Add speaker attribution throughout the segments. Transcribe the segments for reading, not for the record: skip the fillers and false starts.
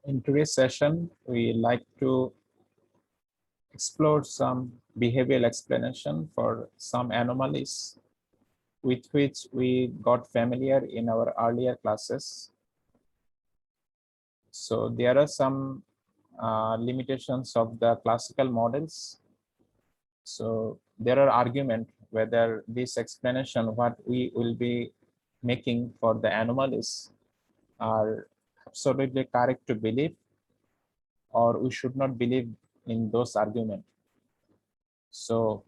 Speaker 1: In today's session, we like to explore some behavioral explanation for some anomalies with which we got familiar in our earlier classes. So there are some limitations of the classical models. So there are arguments whether this explanation, what we will be making for the anomalies, are absolutely correct to believe, or we should not believe in those arguments. So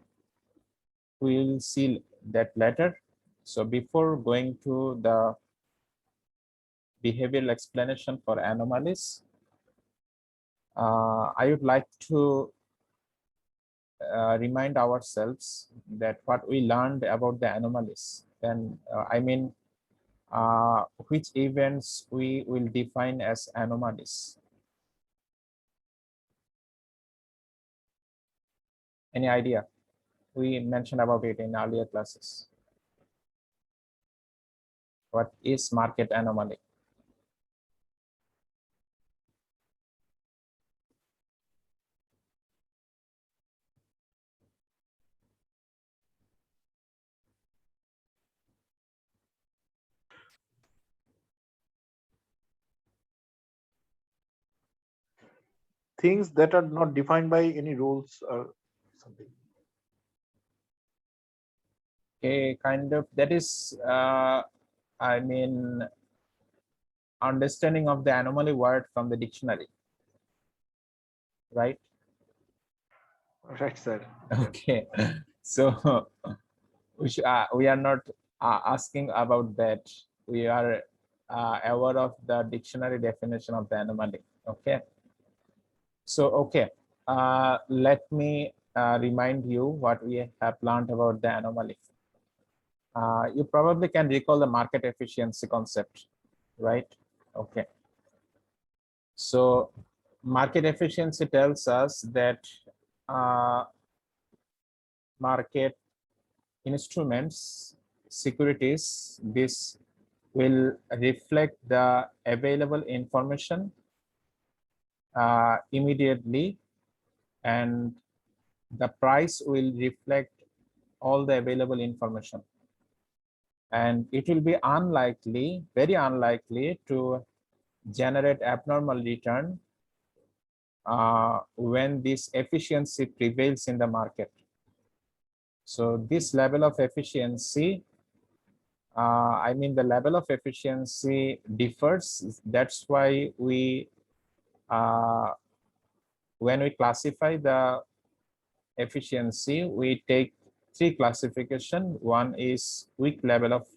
Speaker 1: we will see that later. So before going to the behavioral explanation for anomalies, I would like to remind ourselves that what we learned about the anomalies, and I mean which events we will define as anomalies. Any idea? We mentioned about it in earlier classes. What is market anomaly?
Speaker 2: Things that are not defined by any rules or something.
Speaker 1: Okay, kind of, that is I mean understanding of the anomaly word from the dictionary, right?
Speaker 2: Right, sir.
Speaker 1: Okay, so we are not asking about that. We are aware of the dictionary definition of the anomaly. Okay, so okay, let me remind you what we have learned about the anomaly. You probably can recall the market efficiency concept, right? Okay, so market efficiency tells us that market instruments, securities, this will reflect the available information immediately, and the price will reflect all the available information, and it will be unlikely, very unlikely, to generate abnormal return when this efficiency prevails in the market. So this level of efficiency, I mean the level of efficiency differs. That's why we when we classify the efficiency, we take three classification. One is weak level of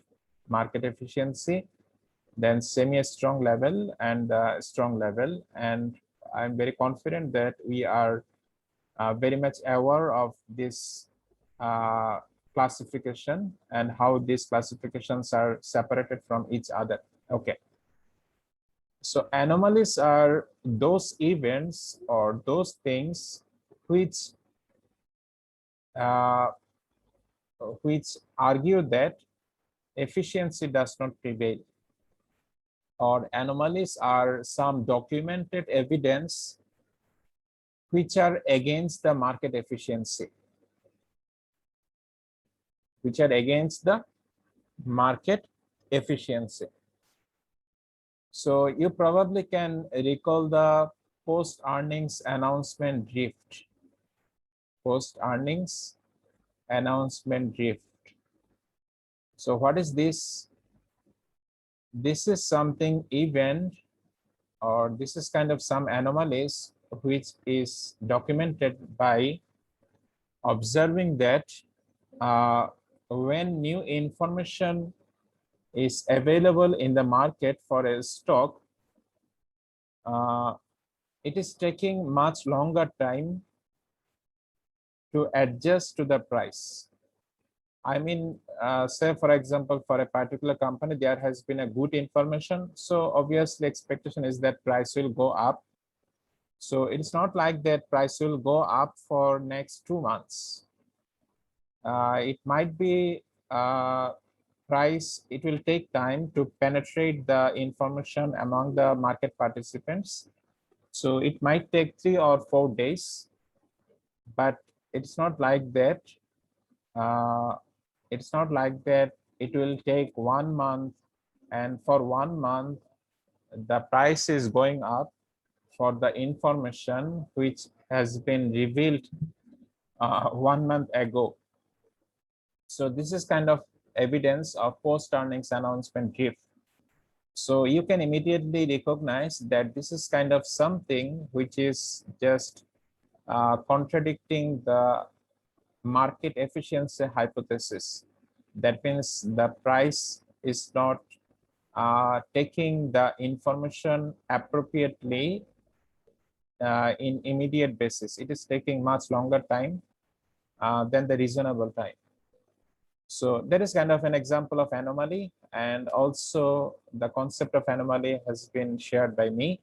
Speaker 1: market efficiency, then semi-strong level, and strong level. And I'm very confident that we are very much aware of this classification and how these classifications are separated from each other. Okay. So anomalies are those events or those things which argue that efficiency does not prevail, or anomalies are some documented evidence which are against the market efficiency, which are against the market efficiency. So you probably can recall the post-earnings announcement drift. Post-earnings announcement drift. So what is this? This is something event, or this is kind of some anomalies which is documented by observing that when new information is available in the market for a stock, it is taking much longer time to adjust to the price. I mean, say for example, for a particular company, there has been a good information. So obviously expectation is that price will go up. So it's not like that price will go up for next 2 months. It might be price, it will take time to penetrate the information among the market participants. So it might take 3 or 4 days, but it's not like that. Uh, it's not like that it will take 1 month, and for 1 month the price is going up for the information which has been revealed 1 month ago. So this is kind of evidence of post earnings announcement drift. So you can immediately recognize that this is kind of something which is just contradicting the market efficiency hypothesis. That means the price is not taking the information appropriately in immediate basis. It is taking much longer time than the reasonable time. So that is kind of an example of anomaly, and also the concept of anomaly has been shared by me.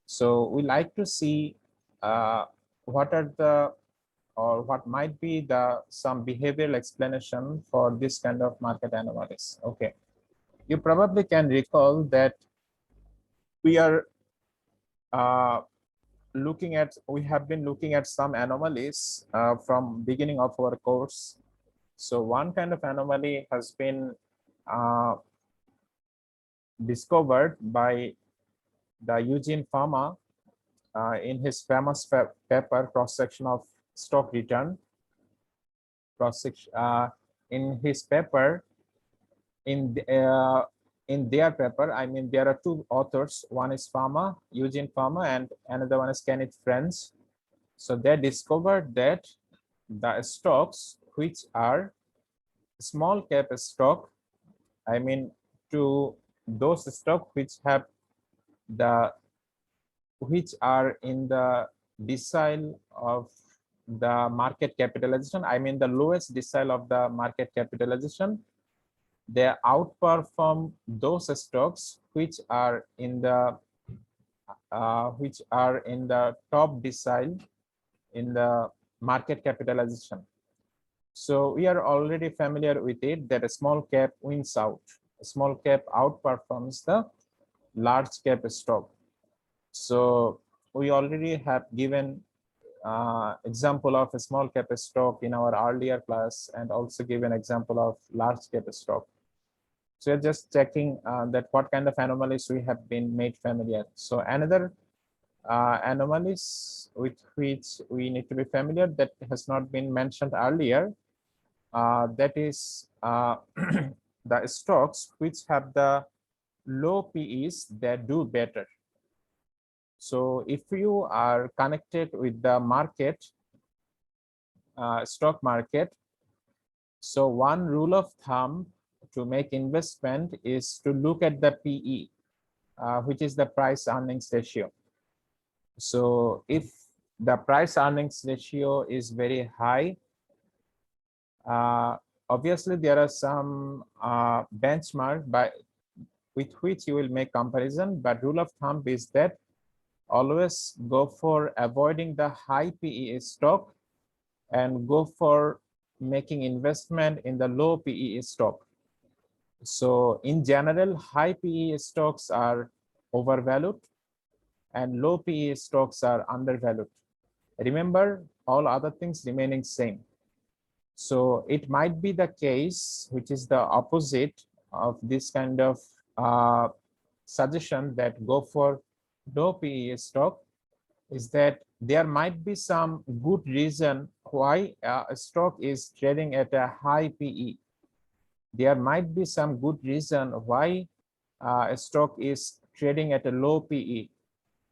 Speaker 1: So we like to see what are the, or what might be the some behavioral explanation for this kind of market anomalies. Okay, you probably can recall that we are we have been looking at some anomalies from beginning of our course. So one kind of anomaly has been discovered by the Eugene Fama in his famous paper cross-section of stock return. In his paper, in their paper, I mean, there are two authors. One is Fama, Eugene Fama, and another one is Kenneth French. So they discovered that the stocks which are small cap stock, I mean, to those stock which have which are in the decile of the market capitalization, I mean the lowest decile of the market capitalization, they outperform those stocks which are in the top decile in the market capitalization. So we are already familiar with it that a small cap wins out. A small cap outperforms the large cap stock. So we already have given example of a small cap stock in our earlier class, and also given example of large cap stock. So you're just checking that what kind of anomalies we have been made familiar. So another anomalies with which we need to be familiar that has not been mentioned earlier, that is the stocks which have the low PEs that do better. So if you are connected with the market, stock market, so one rule of thumb to make investment is to look at the PE, which is the price earnings ratio. So if the price earnings ratio is very high, obviously there are some benchmark with which you will make comparison, but rule of thumb is that always go for avoiding the high PE stock and go for making investment in the low PE stock. So in general, high PE stocks are overvalued and low PE stocks are undervalued. Remember, all other things remaining same. So it might be the case, which is the opposite of this kind of suggestion that go for low PE stock, is that there might be some good reason why a stock is trading at a high PE. There might be some good reason why a stock is trading at a low PE.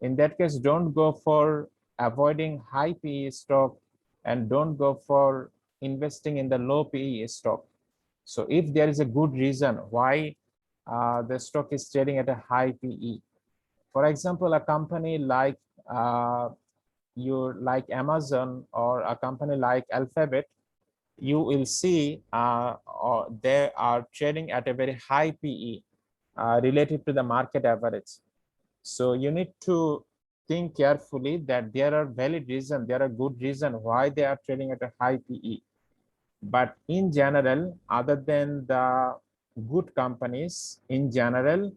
Speaker 1: In that case, don't go for avoiding high PE stock and don't go for investing in the low PE stock. So if there is a good reason why the stock is trading at a high PE, for example, a company like Amazon or a company like Alphabet, you will see they are trading at a very high PE relative to the market average. So you need to think carefully that there are valid reasons, there are good reasons why they are trading at a high PE. But in general, other than the good companies in general,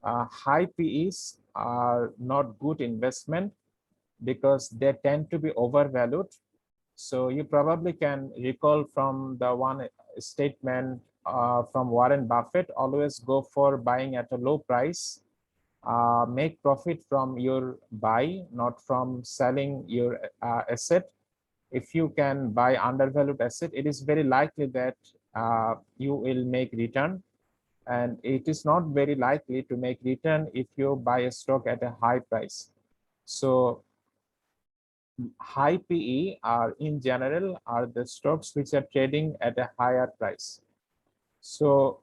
Speaker 1: high PEs are not good investment because they tend to be overvalued. So you probably can recall from the one statement from Warren Buffett, always go for buying at a low price, make profit from your buy, not from selling your asset. If you can buy undervalued asset, it is very likely that you will make return, and it is not very likely to make return if you buy a stock at a high price. So high PE are in general are the stocks which are trading at a higher price. So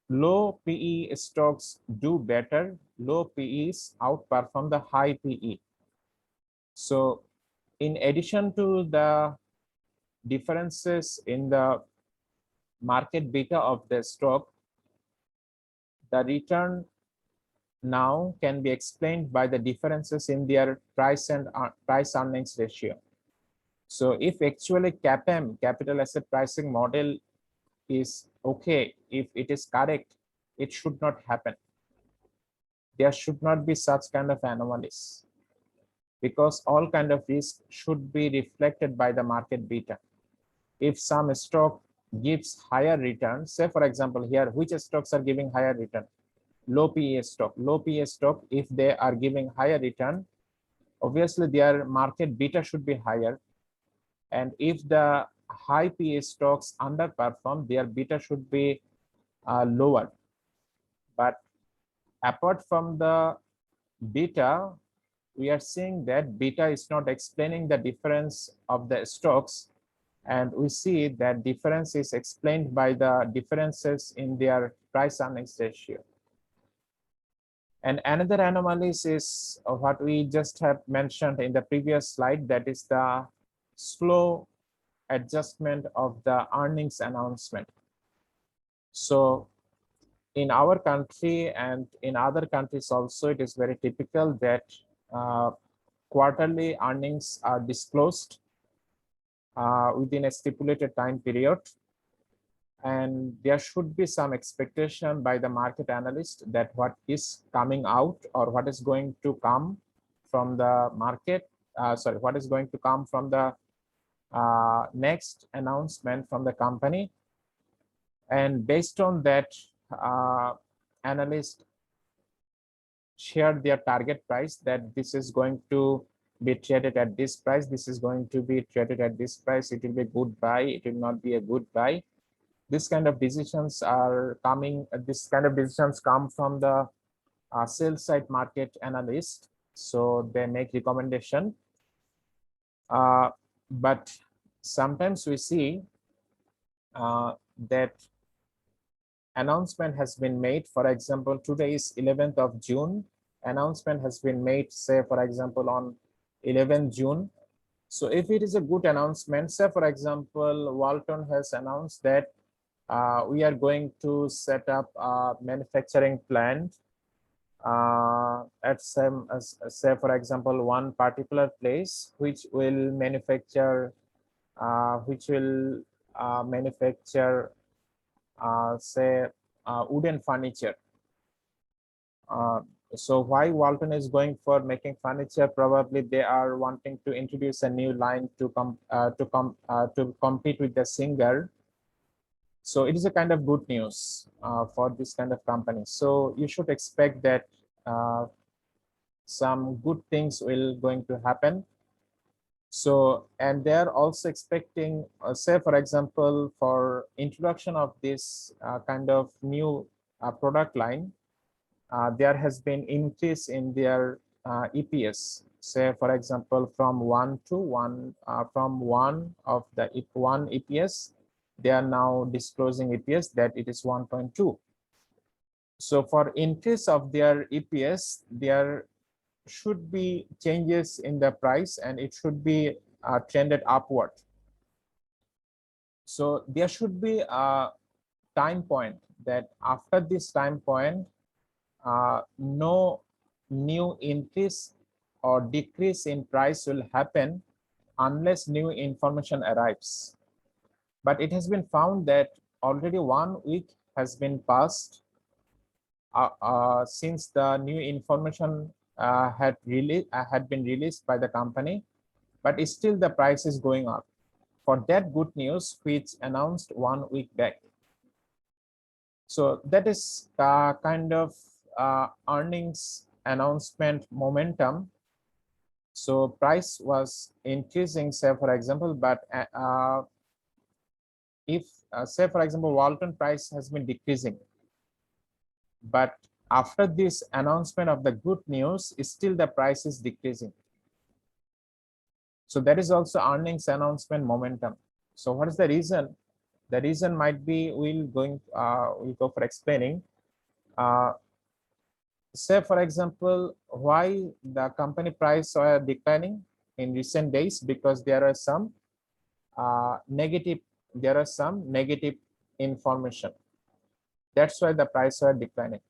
Speaker 1: low PE stocks do better. Low PEs outperform the high PE. So in addition to the differences in the market beta of the stock, the return now can be explained by the differences in their price and price earnings ratio. So if actually CAPM, capital asset pricing model, is okay, if it is correct, it should not happen. There should not be such kind of anomalies, because all kind of risk should be reflected by the market beta. If some stock gives higher return, say for example here, which stocks are giving higher return? Low PE stock. Low PE stock, if they are giving higher return, obviously their market beta should be higher. And if the high PE stocks underperform, their beta should be lower. But apart from the beta, we are seeing that beta is not explaining the difference of the stocks, and we see that difference is explained by the differences in their price earnings ratio. And another anomalies is what we just have mentioned in the previous slide, that is the slow adjustment of the earnings announcement. So in our country and in other countries also, it is very typical that quarterly earnings are disclosed within a stipulated time period, and there should be some expectation by the market analyst that what is coming out or what is going to come from the market, what is going to come from the next announcement from the company. And based on that, analysts share their target price, that this is going to be traded at this price, this is going to be traded at this price, it will be a good buy, it will not be a good buy. This kind of decisions are coming, this kind of decisions come from the sell side market analyst. So they make recommendation. But sometimes we see that announcement has been made. For example, today is 11th of June. Announcement has been made, say, for example, on 11th June. So if it is a good announcement, say, for example, Walton has announced that we are going to set up a manufacturing plant at some, say, for example, one particular place, which will manufacture, say, wooden furniture. So why Walton is going for making furniture? Probably they are wanting to introduce a new line to compete with the Singer. So it is a kind of good news for this kind of company. So you should expect that some good things will going to happen. So, and they're also expecting, say, for example, for introduction of this kind of new product line, there has been increase in their EPS. Say, for example, from 1 to 1, from 1 of the 1 EPS, they are now disclosing EPS that it is 1.2. So for increase of their EPS, there should be changes in the price and it should be trended upward. So there should be a time point that after this time point, no new increase or decrease in price will happen unless new information arrives. But it has been found that already 1 week has been passed since the new information had been released by the company, but still the price is going up for that good news which announced 1 week back. So that is kind of earnings announcement momentum. So price was increasing, say for example, but if say for example Walton price has been decreasing, but after this announcement of the good news, still the price is decreasing. So that is also earnings announcement momentum. So what is the reason? The reason might be we'll go for explaining. Say for example, why the company price are declining in recent days, because there are some negative information. That's why the price are declining.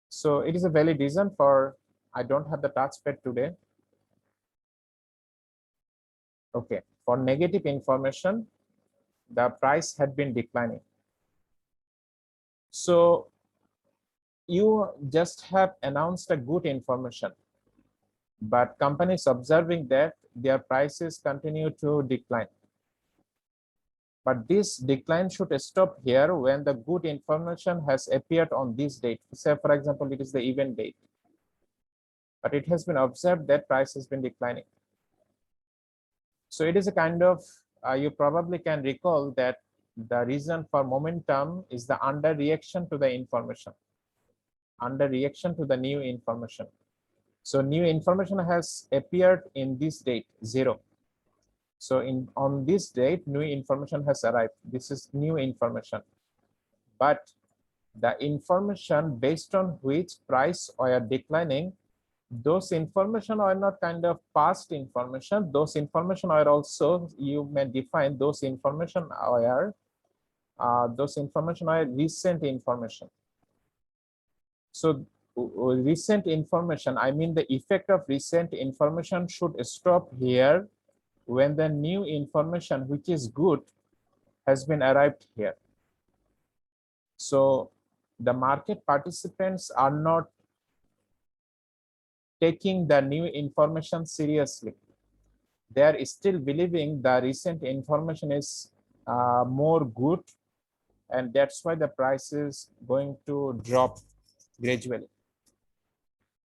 Speaker 1: So it is a valid reason for, I don't have the touchpad today. Okay, for negative information, the price had been declining. So you just have announced a good information, but companies observing that their prices continue to decline. But this decline should stop here when the good information has appeared on this date. Say, for example, it is the event date. But it has been observed that price has been declining. So it is a kind of, you probably can recall that the reason for momentum is the underreaction to the information, underreaction to the new information. So new information has appeared in this date, 0. So on this date, new information has arrived. This is new information. But the information based on which price are declining, those information are not kind of past information. Those information are also, you may define those information are recent information. So recent information, I mean the effect of recent information should stop here when the new information, which is good, has been arrived here. So the market participants are not taking the new information seriously. They are still believing the recent information is more good, and that's why the price is going to drop gradually.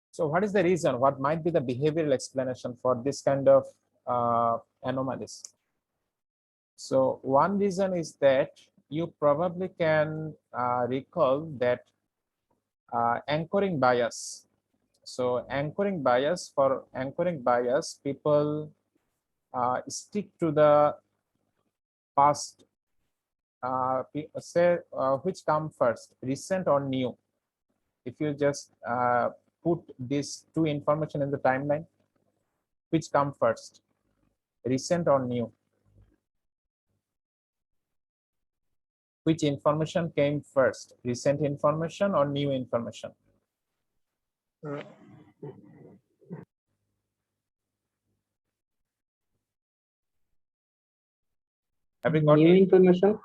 Speaker 1: So what is the reason? What might be the behavioral explanation for this kind of anomalies? So one reason is that you probably can recall that anchoring bias. So for anchoring bias, people stick to the past, which come first, recent or new. If you just put these two information in the timeline, which come first, recent or new? Which information came first, recent information or new information? Have you got
Speaker 3: New
Speaker 1: it?
Speaker 3: information.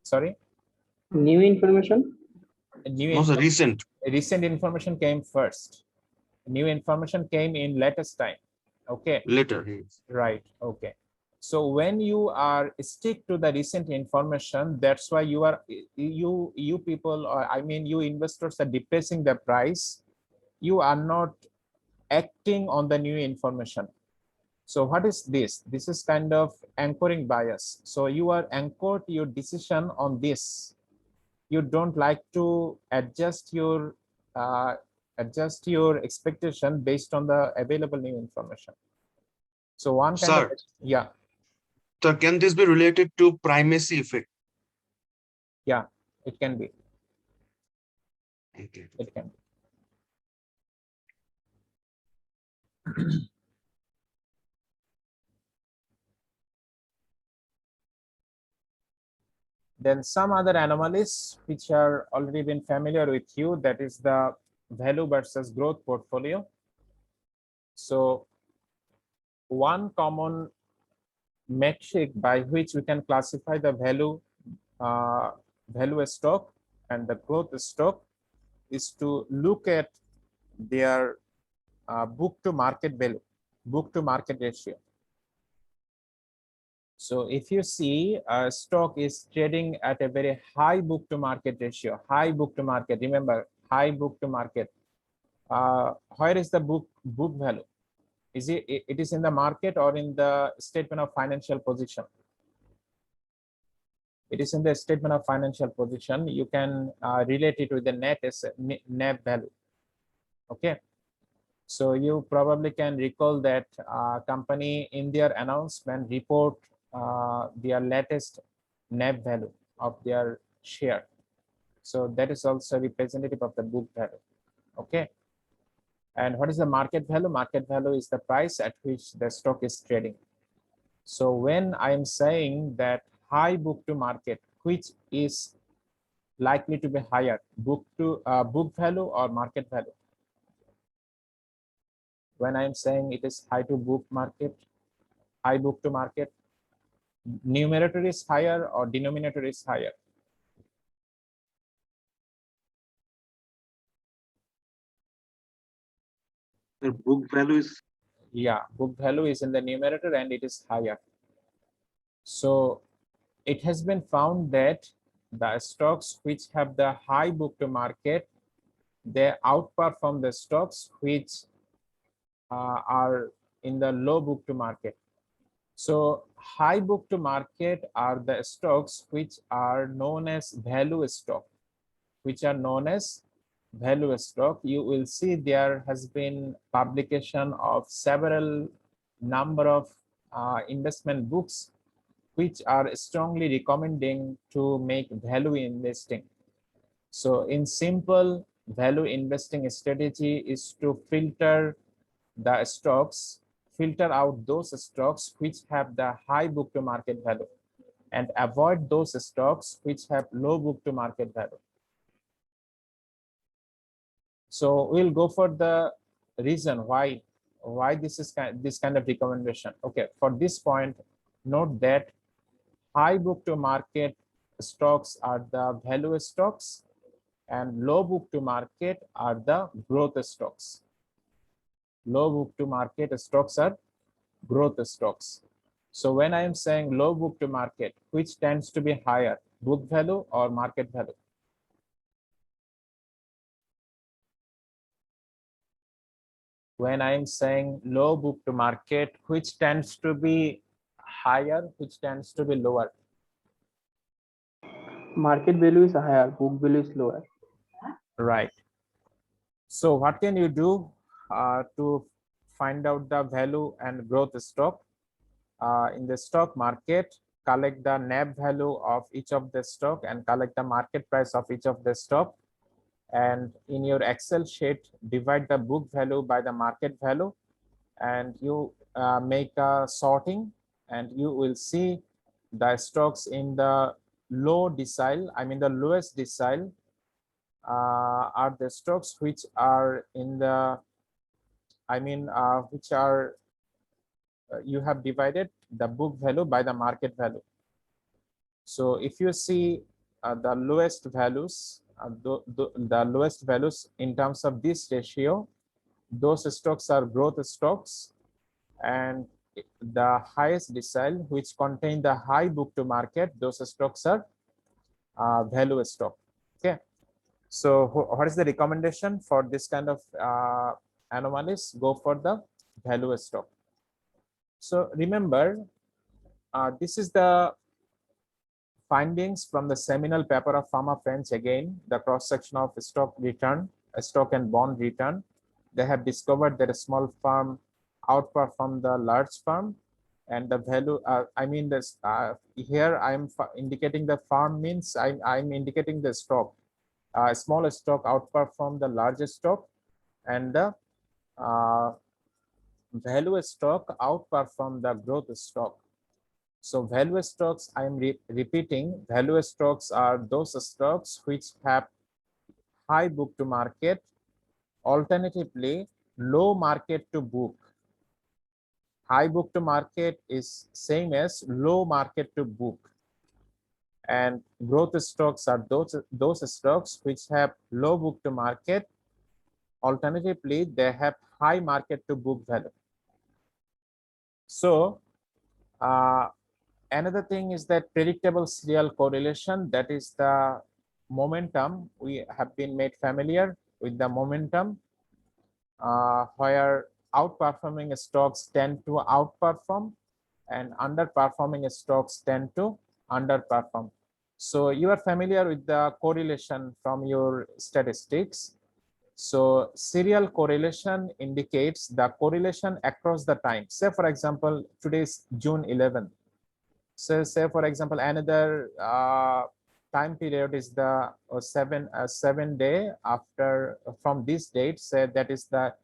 Speaker 1: Sorry?
Speaker 3: New information.
Speaker 1: Recent information came first. New information came in latest time. Okay.
Speaker 4: Later.
Speaker 1: Right. Okay. So when you are stick to the recent information, that's why you are you people, or I mean you investors, are depressing the price. You are not acting on the new information. So what is this? This is kind of anchoring bias. So you are anchored your decision on this. You don't like to adjust your expectation based on the available new information. So one kind
Speaker 4: Sir,
Speaker 1: of, yeah.
Speaker 4: So can this be related to primacy effect?
Speaker 1: Yeah, it can be.
Speaker 4: Okay.
Speaker 1: It can be. Then some other anomalies which are already been familiar with you, that is the value versus growth portfolio. So one common metric by which we can classify the value value stock and the growth stock is to look at their book to market value, book to market ratio. So if you see a stock is trading at a very high book to market ratio, high book to market, remember high book to market. Where is the book value? Is it is in the market or in the statement of financial position? It is in the statement of financial position. You can relate it with the net asset, net value. Okay. So you probably can recall that company in their announcement report their latest net value of their share. So that is also representative of the book value. Okay. And what is the market value? Market value is the price at which the stock is trading. So when I'm saying that high book to market, which is likely to be higher, book value or market value? When I'm saying it is high to book market, high book to market, numerator is higher or denominator is higher?
Speaker 4: The book value is
Speaker 1: Yeah, book value is in the numerator and it is higher. So it has been found that the stocks which have the high book to market, they outperform the stocks which are in the low book to market. So high book to market are the stocks which are known as value stock, which are known as value stock. You will see there has been publication of several number of investment books which are strongly recommending to make value investing. So in simple, value investing strategy is to filter the stocks, filter out those stocks which have the high book to market value and avoid those stocks which have low book to market value. So we'll go for the reason why this is this kind of recommendation. Okay, for this point, note that high book to market stocks are the value stocks and low book to market are the growth stocks. Low book to market stocks are growth stocks. So when I am saying low book to market, which tends to be higher, book value or market value? When I am saying low book to market, which tends to be higher, which tends to be lower?
Speaker 3: Market value is higher, book value is lower.
Speaker 1: Right. So what can you do to find out the value and growth stock? In the stock market, collect the NAV value of each of the stock and collect the market price of each of the stock. And in your Excel sheet, divide the book value by the market value, and you make a sorting, and you will see the stocks in the low decile, I mean the lowest decile, are the stocks which are in the, I mean, which are, you have divided the book value by the market value. So if you see the lowest values, the lowest values in terms of this ratio, those stocks are growth stocks, and the highest decile which contain the high book to market, those stocks are value stock. Okay. So what is the recommendation for this kind of anomalies? Go for the value stock. So remember, this is the findings from the seminal paper of Pharma French, again, the cross-section of stock return, stock and bond return. They have discovered that a small firm outperform the large firm, and the value, I mean this, here I'm indicating the firm means I'm indicating the stock. Small stock outperform the largest stock, and the value stock outperform the growth stock. So value stocks, I am repeating, value stocks are those stocks which have high book to market, alternatively low market to book. High book to market is same as low market to book. And growth stocks are those stocks which have low book to market. Alternatively, they have high market to book value. So another thing is that predictable serial correlation, that is the momentum. We have been made familiar with the momentum, where outperforming stocks tend to outperform and underperforming stocks tend to underperform. So you are familiar with the correlation from your statistics. So serial correlation indicates the correlation across the time. Say for example, today is June 11th. So say for example, another time period is the 7 day after from this date. Say that is the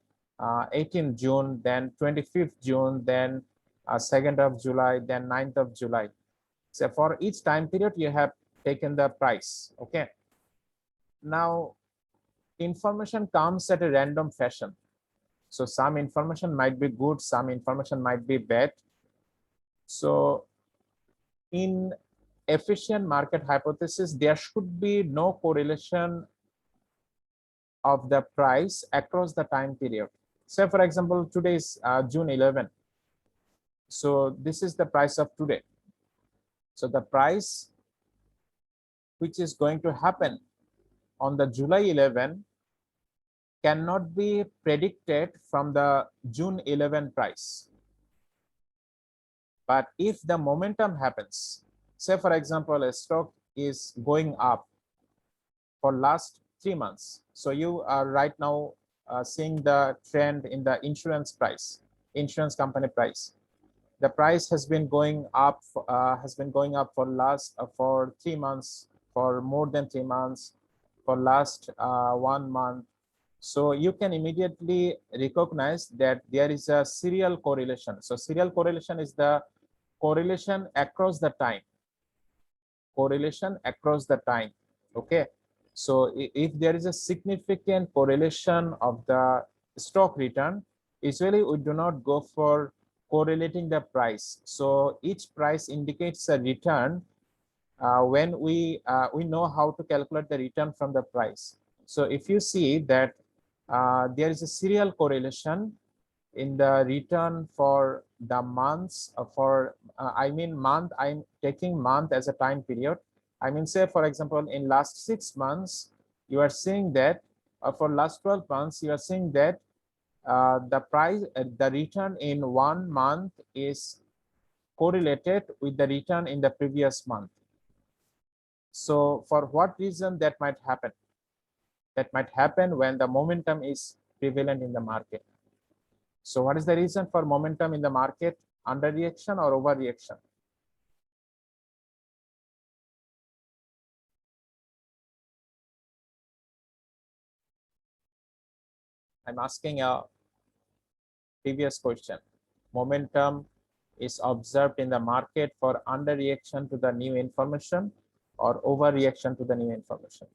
Speaker 1: 18th June, then 25th June, then 2nd of July, then 9th of July. So for each time period, you have taken the price. Okay. Now, information comes at a random fashion. So some information might be good, some information might be bad. So in efficient market hypothesis, there should be no correlation of the price across the time period. Say for example, today is June 11. So this is the price of today. So the price which is going to happen on the July 11 cannot be predicted from the June 11 price. But if the momentum happens, say for example, a stock is going up for last 3 months. So you are right now seeing the trend in the insurance price, insurance company price. The price has been going up for last for 3 months, for more than 3 months, for last 1 month. So you can immediately recognize that there is a serial correlation. So serial correlation is the correlation across the time. Correlation across the time. Okay. So if there is a significant correlation of the stock return, usually we do not go for correlating the price. So each price indicates a return when we know how to calculate the return from the price. So if you see that there is a serial correlation in the return for the months I mean month, I'm taking month as a time period. I mean, say for example, in last 6 months, you are seeing that for last 12 months, you are seeing that the price, the return in 1 month is correlated with the return in the previous month. So for what reason that might happen? That might happen when the momentum is prevalent in the market. So what is the reason for momentum in the market? Underreaction or overreaction? I'm asking a previous question. Momentum is observed in the market for underreaction to the new information or overreaction to the new information.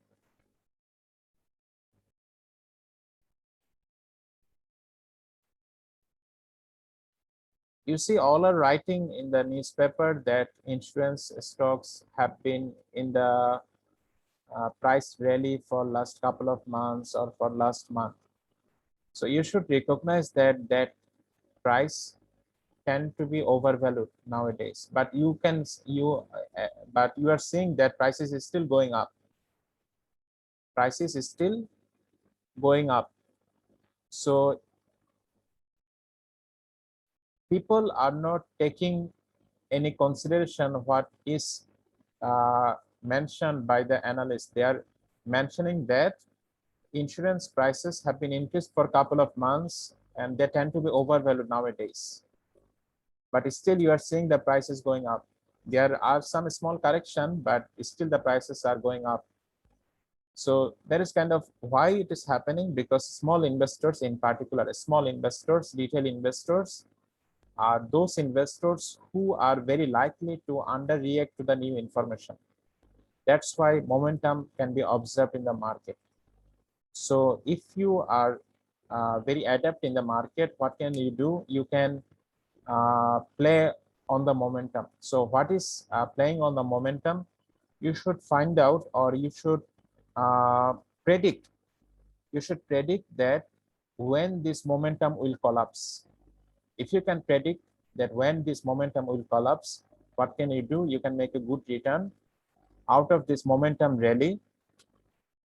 Speaker 1: You see, all are writing in the newspaper that insurance stocks have been in the price rally for last couple of months or for last month. So you should recognize that that price tend to be overvalued nowadays. But you are seeing that prices is still going up. Prices is still going up. So people are not taking any consideration what is mentioned by the analyst. They are mentioning that insurance prices have been increased for a couple of months and they tend to be overvalued nowadays. But still you are seeing the prices going up. There are some small correction, but still the prices are going up. So that is kind of why it is happening, because small investors in particular, small investors, retail investors, are those investors who are very likely to underreact to the new information. That's why momentum can be observed in the market. So if you are very adept in the market, what can you do? You can play on the momentum. So what is playing on the momentum? you should find out, or you should predict. You should predict that when this momentum will collapse. If you can predict that when this momentum will collapse, what can you do? You can make a good return out of this momentum rally.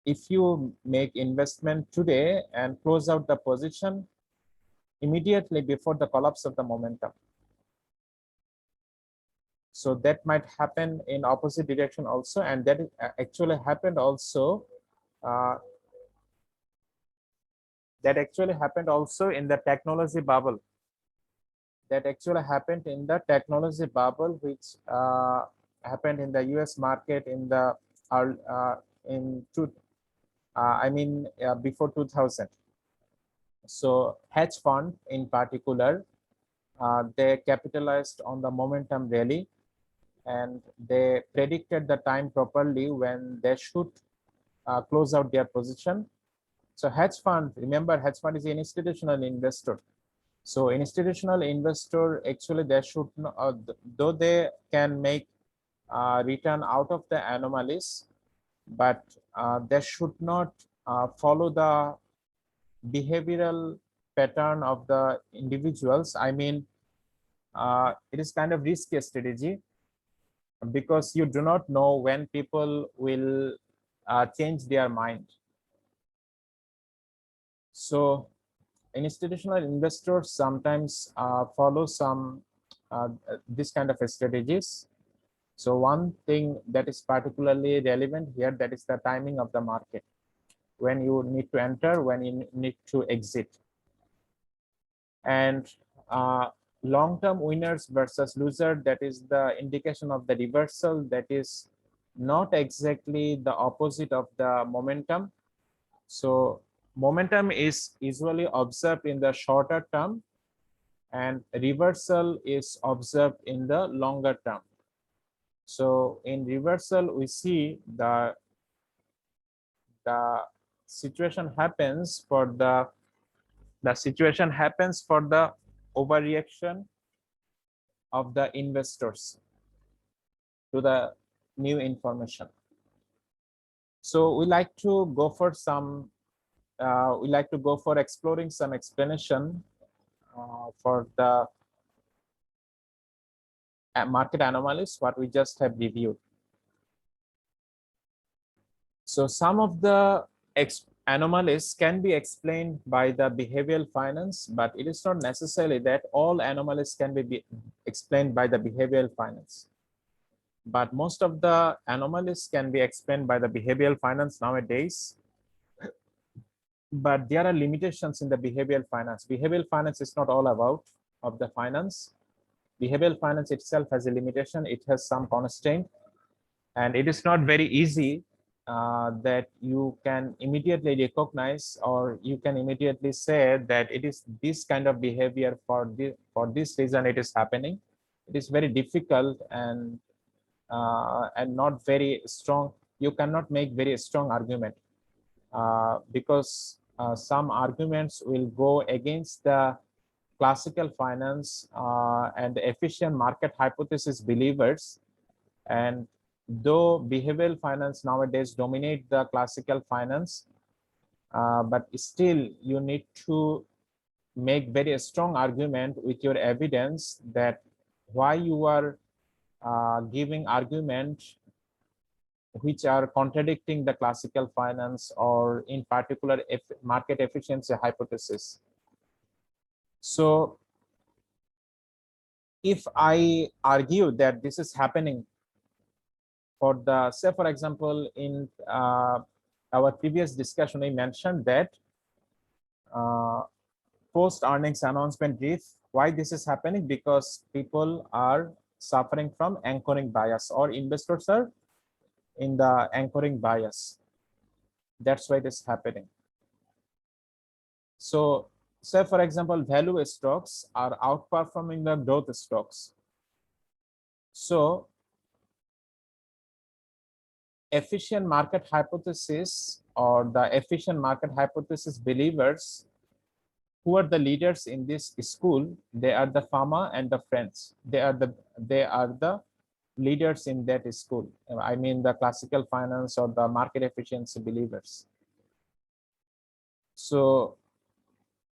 Speaker 1: If you make investment today and close out the position immediately before the collapse of the momentum. So that might happen in opposite direction also, and that actually happened also. That actually happened also in the technology bubble. That actually happened in the technology bubble, which happened in the U.S. market in the before 2000. So hedge fund in particular, they capitalized on the momentum rally, and they predicted the time properly when they should close out their position. So hedge fund, remember, hedge fund is an institutional investor. So institutional investor, actually they should, though they can make return out of the anomalies, but they should not follow the behavioral pattern of the individuals. I mean, it is kind of risky strategy, because you do not know when people will change their mind. So institutional investors sometimes follow some this kind of strategies. So one thing that is particularly relevant here, that is the timing of the market, when you need to enter, when you need to exit. And long-term winners versus loser, that is the indication of the reversal, that is not exactly the opposite of the momentum. So momentum is usually observed in the shorter term, and reversal is observed in the longer term. So in reversal, we see the situation happens for the overreaction of the investors to the new information. So we like to go for some exploring some explanation for the market anomalies, what we just have reviewed. So some of the anomalies can be explained by the behavioral finance, but it is not necessarily that all anomalies can be explained by the behavioral finance. But most of the anomalies can be explained by the behavioral finance nowadays. But there are limitations in the behavioral finance. Behavioral finance is not all about of the finance. Behavioral finance itself has a limitation. It has some constraint, and it is not very easy that you can immediately recognize, or you can immediately say that it is this kind of behavior for this reason it is happening. It is very difficult and not very strong. You cannot make very strong argument because some arguments will go against the classical finance and the efficient market hypothesis believers. And though behavioral finance nowadays dominate the classical finance, but still you need to make very strong argument with your evidence that why you are giving argument which are contradicting the classical finance, or in particular market efficiency hypothesis. So if I argue that this is happening for the, say for example, in our previous discussion, we mentioned that post earnings announcement drift. Why this is happening? Because people are suffering from anchoring bias, or investors are in the anchoring bias. That's why this is happening. So say for example, value stocks are outperforming the growth stocks. So efficient market hypothesis, or the efficient market hypothesis believers, who are the leaders in this school, they are the pharma and the friends. They are the leaders in that school. I mean the classical finance or the market efficiency believers. So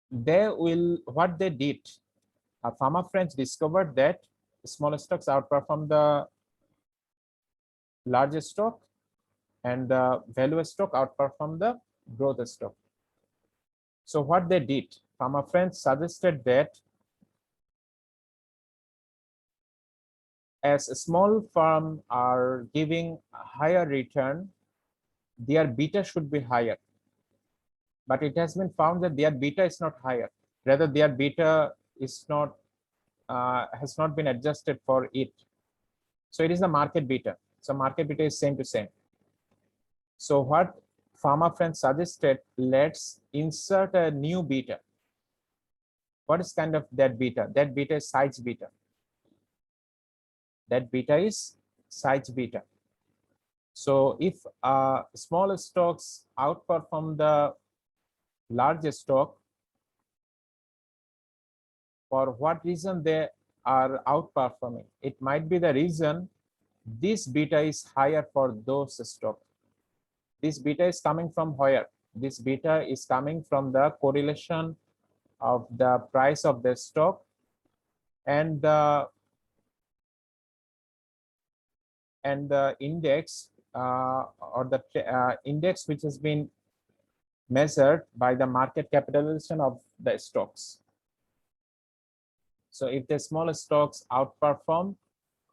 Speaker 1: what they did, Pharma Friends discovered that small stocks outperform the large stock, and the value stock outperform the growth stock. So what they did, Pharma Friends suggested that as a small firm are giving a higher return, their beta should be higher. But it has been found that their beta is not higher. Rather, their beta is not has not been adjusted for it. So it is the market beta. So market beta is same to same. So what Pharma Friends suggested, let's insert a new beta. What is kind of that beta? That beta is size beta. That beta is size beta. So if small stocks outperform the large stock, for what reason they are outperforming? It might be the reason this beta is higher for those stocks. This beta is coming from where? This beta is coming from the correlation of the price of the stock and the index or the index which has been measured by the market capitalization of the stocks. So if the small stocks outperform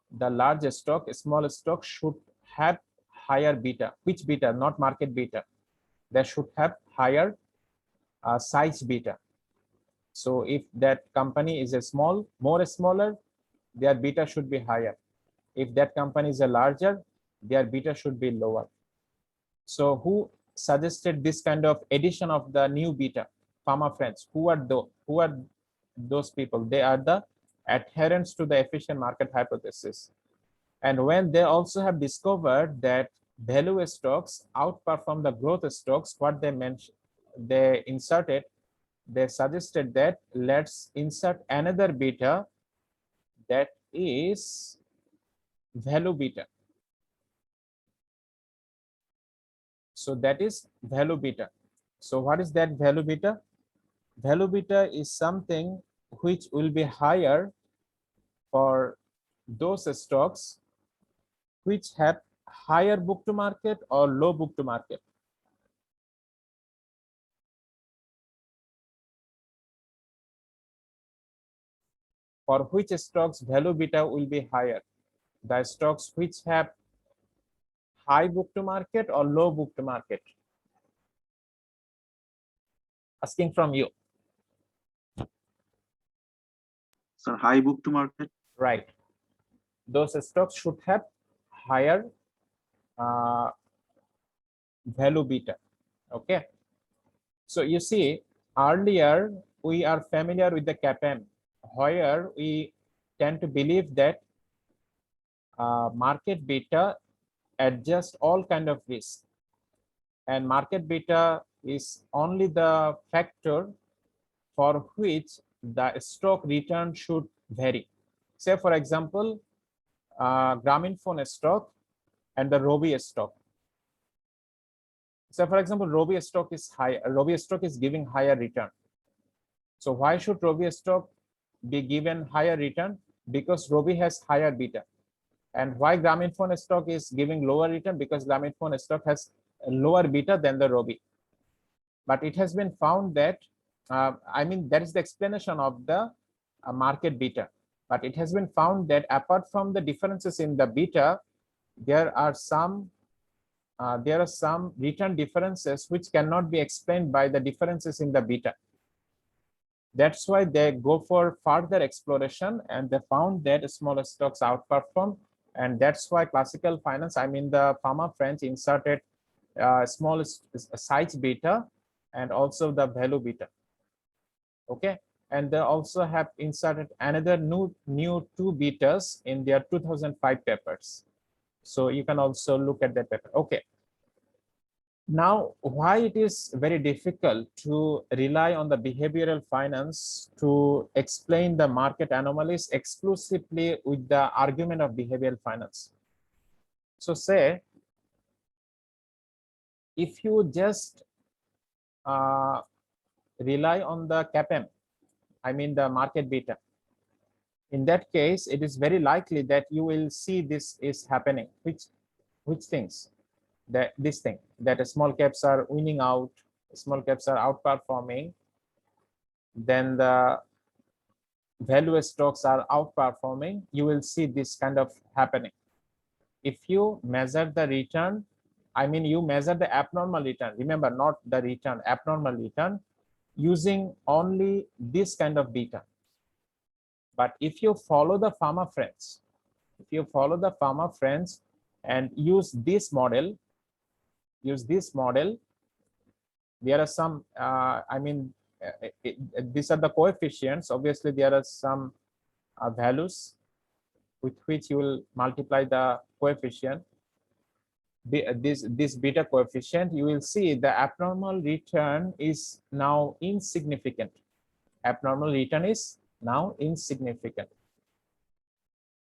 Speaker 1: the large stock, small stock should have higher beta. Which beta? Not market beta. They should have higher size beta. So if that company is a more smaller, their beta should be higher. If that company is a larger, their beta should be lower. So who suggested this kind of addition of the new beta? Pharma Friends. Who are those people? They are the adherents to the efficient market hypothesis. And when they also have discovered that value stocks outperform the growth stocks, what they mentioned, they suggested that let's insert another beta, that is value beta. So that is value beta. So what is that value beta? Value beta is something which will be higher for those stocks which have higher book to market or low book to market. For which stocks value beta will be higher? The stocks which have high book to market or low book to market? Asking from you.
Speaker 2: Sir, high book to market.
Speaker 1: Right. Those stocks should have higher value beta. Okay. So you see, earlier we are familiar with the CAPM, where we tend to believe that market beta adjusts all kind of risk, and market beta is only the factor for which the stock return should vary. Say for example, Grameenphone stock and the Robi stock. So for example, Robi stock is high. Robi stock is giving higher return. So why should Robi stock be given higher return? Because Robi has higher beta. And why Grameenphone stock is giving lower return? Because Grameenphone stock has a lower beta than the Robi. But it has been found that, I mean, that is the explanation of the market beta. But it has been found that apart from the differences in the beta, there are some return differences which cannot be explained by the differences in the beta. That's why they go for further exploration, and they found that smaller stocks outperform, and that's why classical finance, I mean the Pharma Friends, inserted small size beta and also the value beta. Okay, and they also have inserted another new two betas in their 2005 papers. So you can also look at that paper. Okay. Now, why it is very difficult to rely on the behavioral finance to explain the market anomalies exclusively with the argument of behavioral finance? So say, if you just rely on the CAPM, I mean the market beta, in that case, it is very likely that you will see this is happening. Which things? That this thing, that small caps are winning out, small caps are outperforming, then the value stocks are outperforming. You will see this kind of happening. If you measure the return, I mean, you measure the abnormal return, remember, not the return, abnormal return, using only this kind of beta. But if you follow the pharma friends, and use this model, there are some, these are the coefficients. Obviously, there are some values with which you will multiply the coefficient. This beta coefficient, you will see the abnormal return is now insignificant. Abnormal return is now insignificant.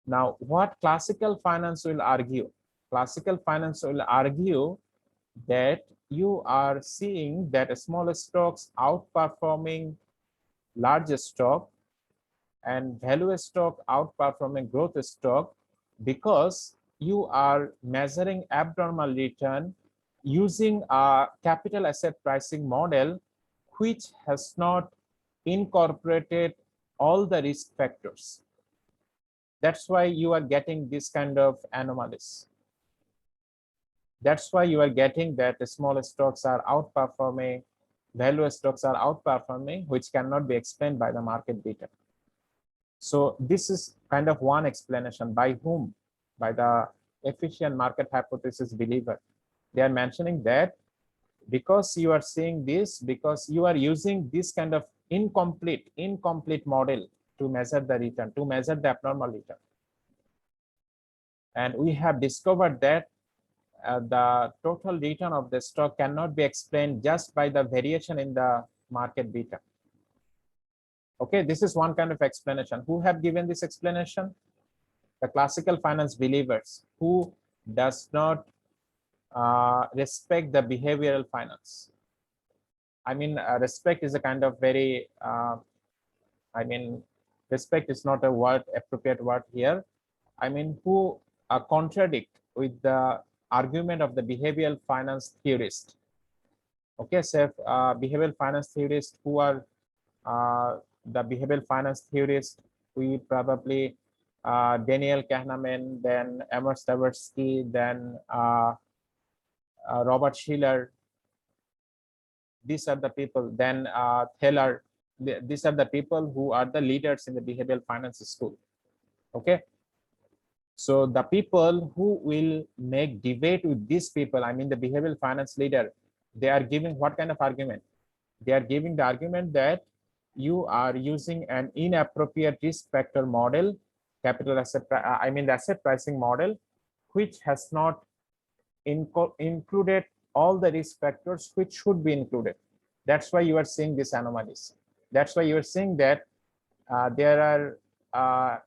Speaker 1: Now, what classical finance will argue? Classical finance will argue that you are seeing that small stocks outperforming large stock and value stock outperforming growth stock because you are measuring abnormal return using a capital asset pricing model which has not incorporated all the risk factors. That's why you are getting this kind of anomalies. That's why you are getting that the small stocks are outperforming, value stocks are outperforming, which cannot be explained by the market beta. So this is kind of one explanation. By whom? By the efficient market hypothesis believer. They are mentioning that because you are seeing this, because you are using this kind of incomplete model to measure the return, to measure the abnormal return. And we have discovered that the total return of the stock cannot be explained just by the variation in the market beta. Okay, this is one kind of explanation. Who have given this explanation? The classical finance believers who does not respect the behavioral finance. I mean, respect is a kind of very, respect is not a word, appropriate word here. I mean, who contradict with the argument of the behavioral finance theorist. Okay, so behavioral finance theorists who are the behavioral finance theorist, we probably Daniel Kahneman, then Amos Tversky, then Robert Shiller. These are the people. Then Thaler. These are the people who are the leaders in the behavioral finance school. Okay. So the people who will make debate with these people, I mean the behavioral finance leader, they are giving what kind of argument? They are giving the argument that you are using an inappropriate risk factor model, capital asset, the asset pricing model, which has not included all the risk factors which should be included. That's why you are seeing these anomalies. That's why you are seeing that there are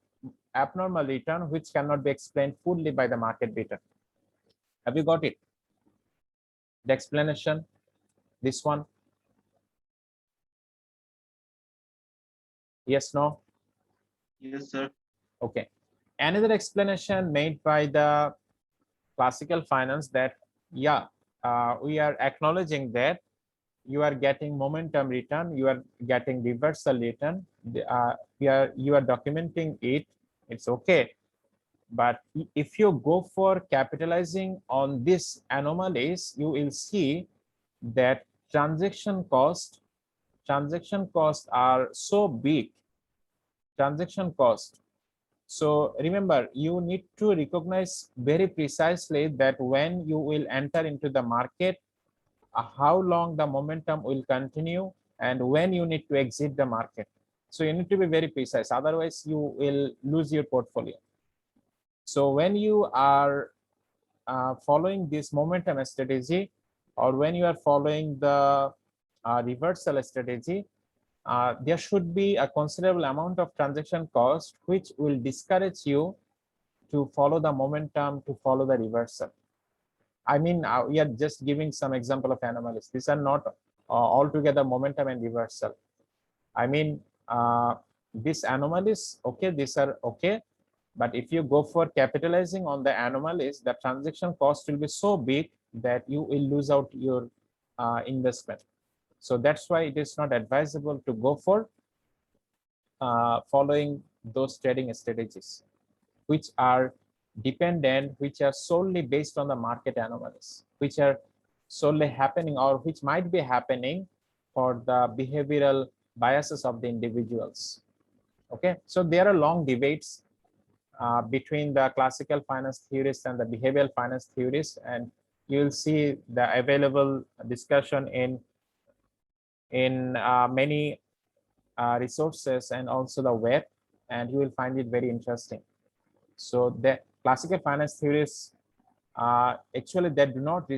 Speaker 1: abnormal return which cannot be explained fully by the market beta. Have you got it? The explanation, this one? Yes, no?
Speaker 4: Yes, sir.
Speaker 1: Okay. Another explanation made by the classical finance that, yeah, we are acknowledging that you are getting momentum return, you are getting reversal return, you are documenting it, it's okay. But if you go for capitalizing on these anomalies, you will see that transaction costs are so big. Transaction cost. So remember, you need to recognize very precisely that when you will enter into the market, how long the momentum will continue, and when you need to exit the market. So you need to be very precise, otherwise you will lose your portfolio. So when you are following this momentum strategy, or when you are following the reversal strategy, there should be a considerable amount of transaction cost, which will discourage you to follow the momentum, to follow the reversal. I mean, we are just giving some example of anomalies. These are not altogether momentum and reversal. I mean, these anomalies, okay, these are okay. But if you go for capitalizing on the anomalies, the transaction cost will be so big that you will lose out your investment. So that's why it is not advisable to go for following those trading strategies, which are dependent, which are solely based on the market anomalies, which are solely happening or which might be happening for the behavioral biases of the individuals. Okay, so there are long debates between the classical finance theorists and the behavioral finance theorists, and you will see the available discussion in many resources and also the web, and you will find it very interesting. So the classical finance theorists actually they do not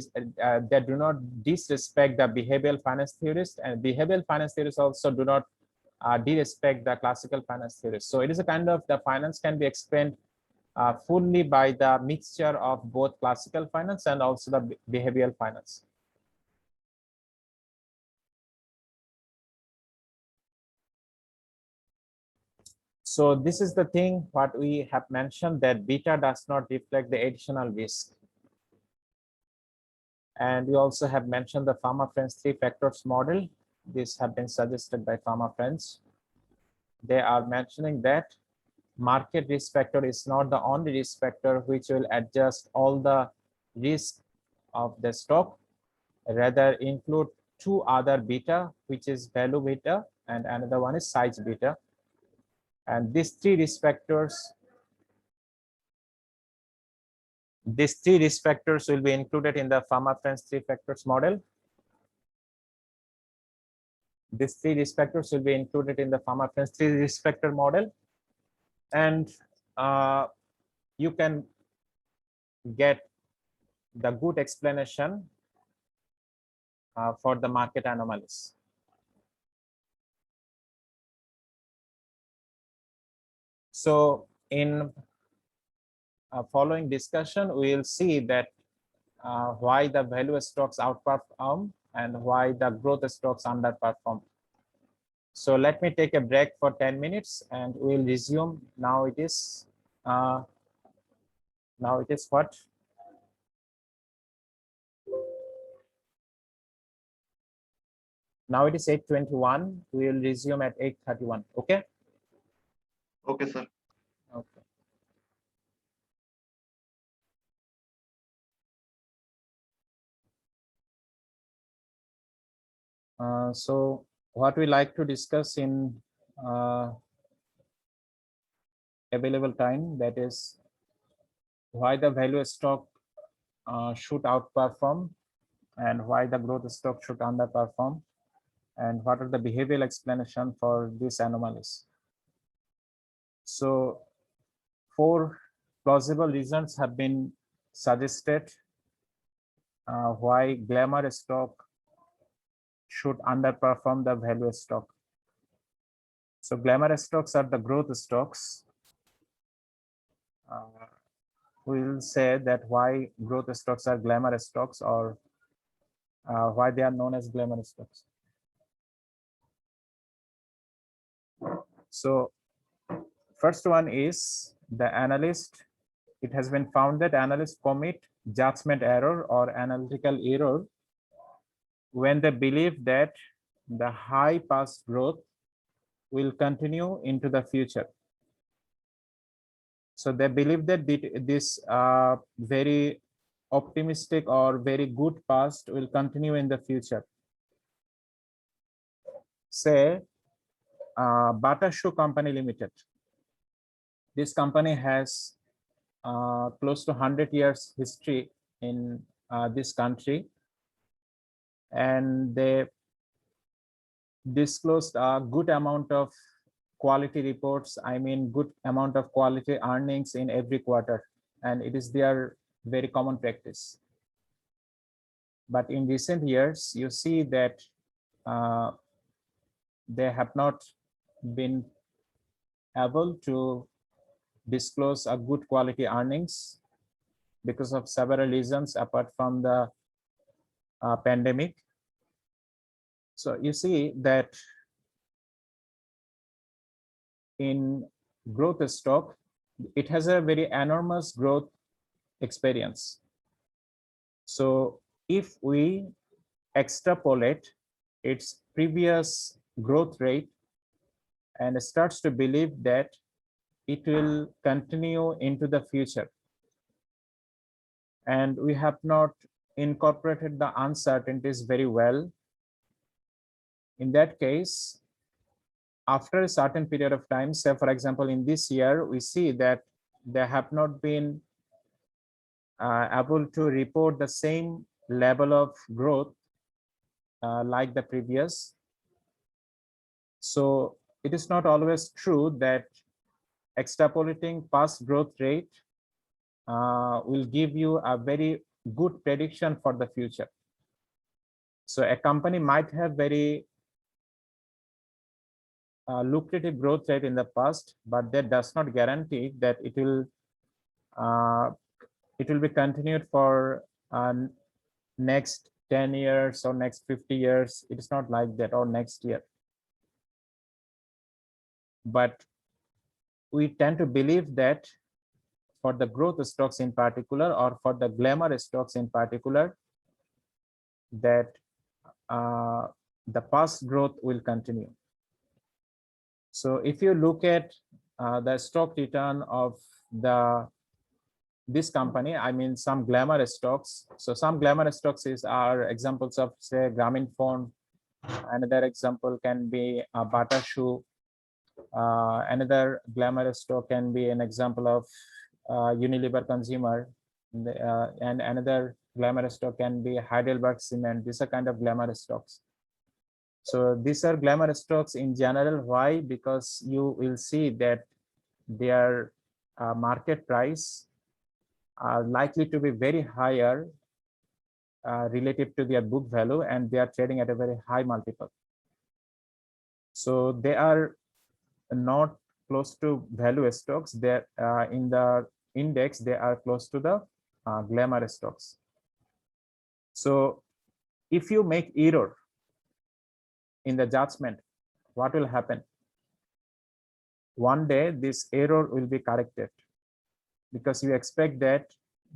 Speaker 1: disrespect the behavioral finance theorists, and behavioral finance theorists also do not disrespect the classical finance theorists. So it is a kind of the finance can be explained fully by the mixture of both classical finance and also the behavioral finance. So this is the thing what we have mentioned, that beta does not reflect the additional risk. And we also have mentioned the Pharma Friends 3 factors model. These have been suggested by Pharma Friends. They are mentioning that market risk factor is not the only risk factor which will adjust all the risk of the stock, rather include two other beta, which is value beta and another one is size beta. And these three risk factors will be included in the Pharma Friends 3 factors model. These three risk factors will be included in the Pharma Friends 3 risk factor model, and you can get the good explanation for the market anomalies. So in following discussion, we will see that why the value stocks outperform and why the growth stocks underperform. So let me take a break for 10 minutes and we'll resume. Now it is what? Now it is 8:21. We will resume at 8:31. Okay.
Speaker 4: Okay, sir.
Speaker 1: Okay. So what we like to discuss in available time, that is why the value stock should outperform and why the growth stock should underperform, and what are the behavioral explanation for these anomalies. So 4 plausible reasons have been suggested why Glamour stock should underperform the value stock. So Glamour stocks are the growth stocks. We will say that why growth stocks are Glamour stocks, or why they are known as Glamour stocks. So first one is the Analyst. It has been found that analysts commit judgment error or analytical error when they believe that the high past growth will continue into the future. So they believe that this very optimistic or very good past will continue in the future. Say Bata Shoe Company Limited. This company has close to 100 years history in this country, and they disclosed a good amount of quality reports, I mean good amount of quality earnings in every quarter, and it is their very common practice. But in recent years, you see that they have not been able to disclose a good quality earnings because of several reasons apart from the pandemic. So you see that in growth stock, it has a very enormous growth experience. So if we extrapolate its previous growth rate and starts to believe that it will continue into the future, and we have not incorporated the uncertainties very well, in that case, after a certain period of time, say for example in this year, we see that they have not been able to report the same level of growth like the previous. So it is not always true that extrapolating past growth rate will give you a very good prediction for the future. So a company might have very lucrative growth rate in the past, but that does not guarantee that it will be continued for next 10 years or next 50 years. It is not like that, or next year. But we tend to believe that for the growth stocks in particular, or for the glamour stocks in particular, that the past growth will continue. So if you look at the stock return of this company, I mean some glamour stocks. So some glamour stocks are examples of, say, Grameen Phone. Another example can be Bata Shoe. Another glamour stock can be an example of Unilever Consumer, and another glamour stock can be Heidelberg Cement. These are kind of glamour stocks. So these are glamour stocks in general. Why? Because you will see that their market price are likely to be very higher relative to their book value, and they are trading at a very high multiple. So they are not close to value stocks. They're in the index, they are close to the glamour stocks. So if you make error in the judgment, what will happen? One day this error will be corrected, because you expect that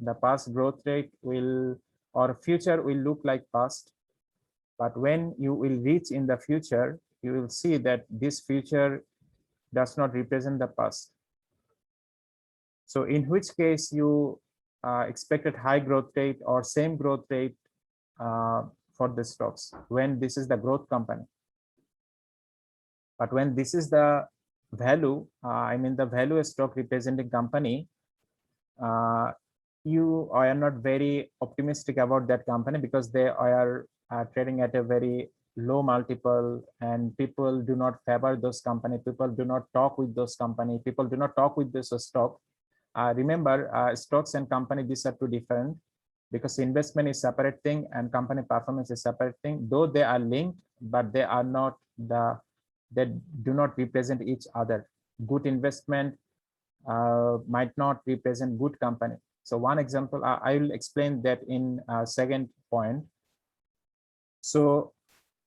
Speaker 1: the past growth rate will, or future will look like past. But when you will reach in the future, you will see that this future does not represent the past. So in which case you expected high growth rate or same growth rate for the stocks when this is the growth company. But when this is the value, I mean the value stock representing company, you are not very optimistic about that company, because they are trading at a very low multiple, and people do not favor those company. People do not talk with those company. People do not talk with this stock. Remember, stocks and company, these are two different, because investment is separate thing and company performance is separate thing. Though they are linked, but they are not they do not represent each other. Good investment might not represent good company. So one example, I will explain that in second point. So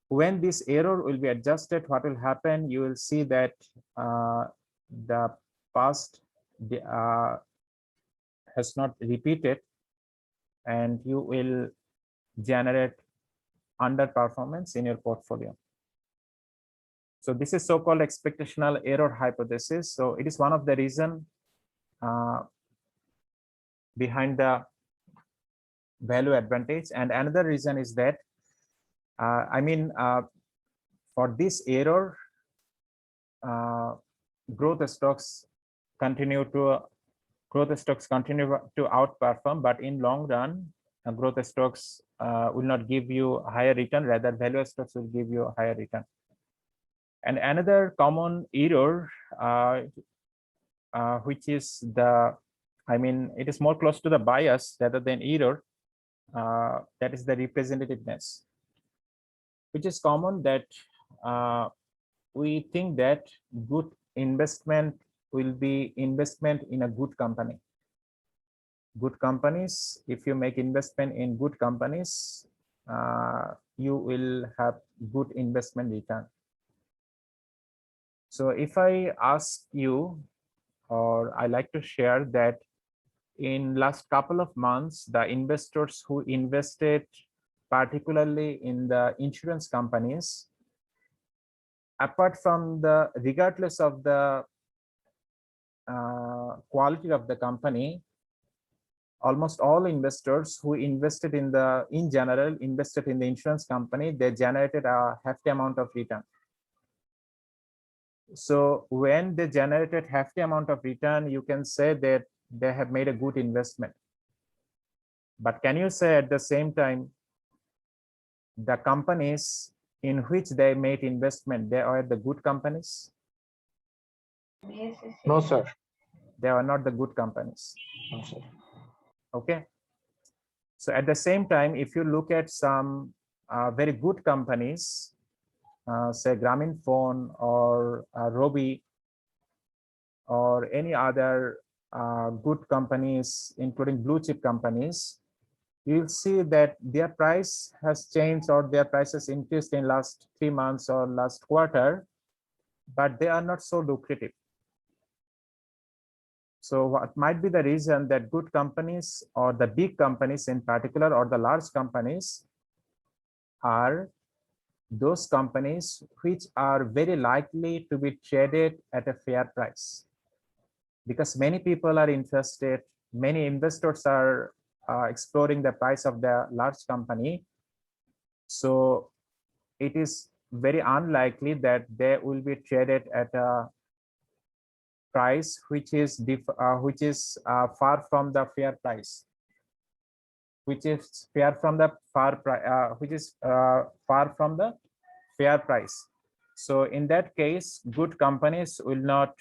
Speaker 1: when this error will be adjusted, what will happen? You will see that the past has not repeated, and you will generate underperformance in your portfolio. So this is so-called expectational error hypothesis. So it is one of the reasons behind the value advantage. And another reason is that, for this error, growth stocks continue to outperform, but in long run, growth stocks will not give you a higher return. Rather, value stocks will give you a higher return. And another common error, which is it is more close to the bias rather than error, that is the representativeness, which is common that we think that good investment will be investment in a good company. Good companies, if you make investment in good companies, you will have good investment return. So if I ask you, or I like to share that in last couple of months, the investors who invested particularly in the insurance companies, apart from the, regardless of the quality of the company, almost all investors who invested in the, in general, invested in the insurance company, they generated a hefty amount of return. So when they generated hefty amount of return, you can say that they have made a good investment. But can you say at the same time, the companies in which they made investment, they are the good companies?
Speaker 2: No, sir.
Speaker 1: They are not the good companies.
Speaker 2: No, sir.
Speaker 1: Okay. So at the same time, if you look at some very good companies, say Grameen Phone or Robi or any other good companies, including blue chip companies, you'll see that their price has changed or their prices increased in last 3 months or last quarter, but they are not so lucrative. So what might be the reason that good companies or the big companies in particular, or the large companies, are those companies which are very likely to be traded at a fair price? Because many people are interested, many investors are exploring the price of the large company. So it is very unlikely that they will be traded at a price which is far from the fair price, which is far from the fair price. So in that case, good companies will not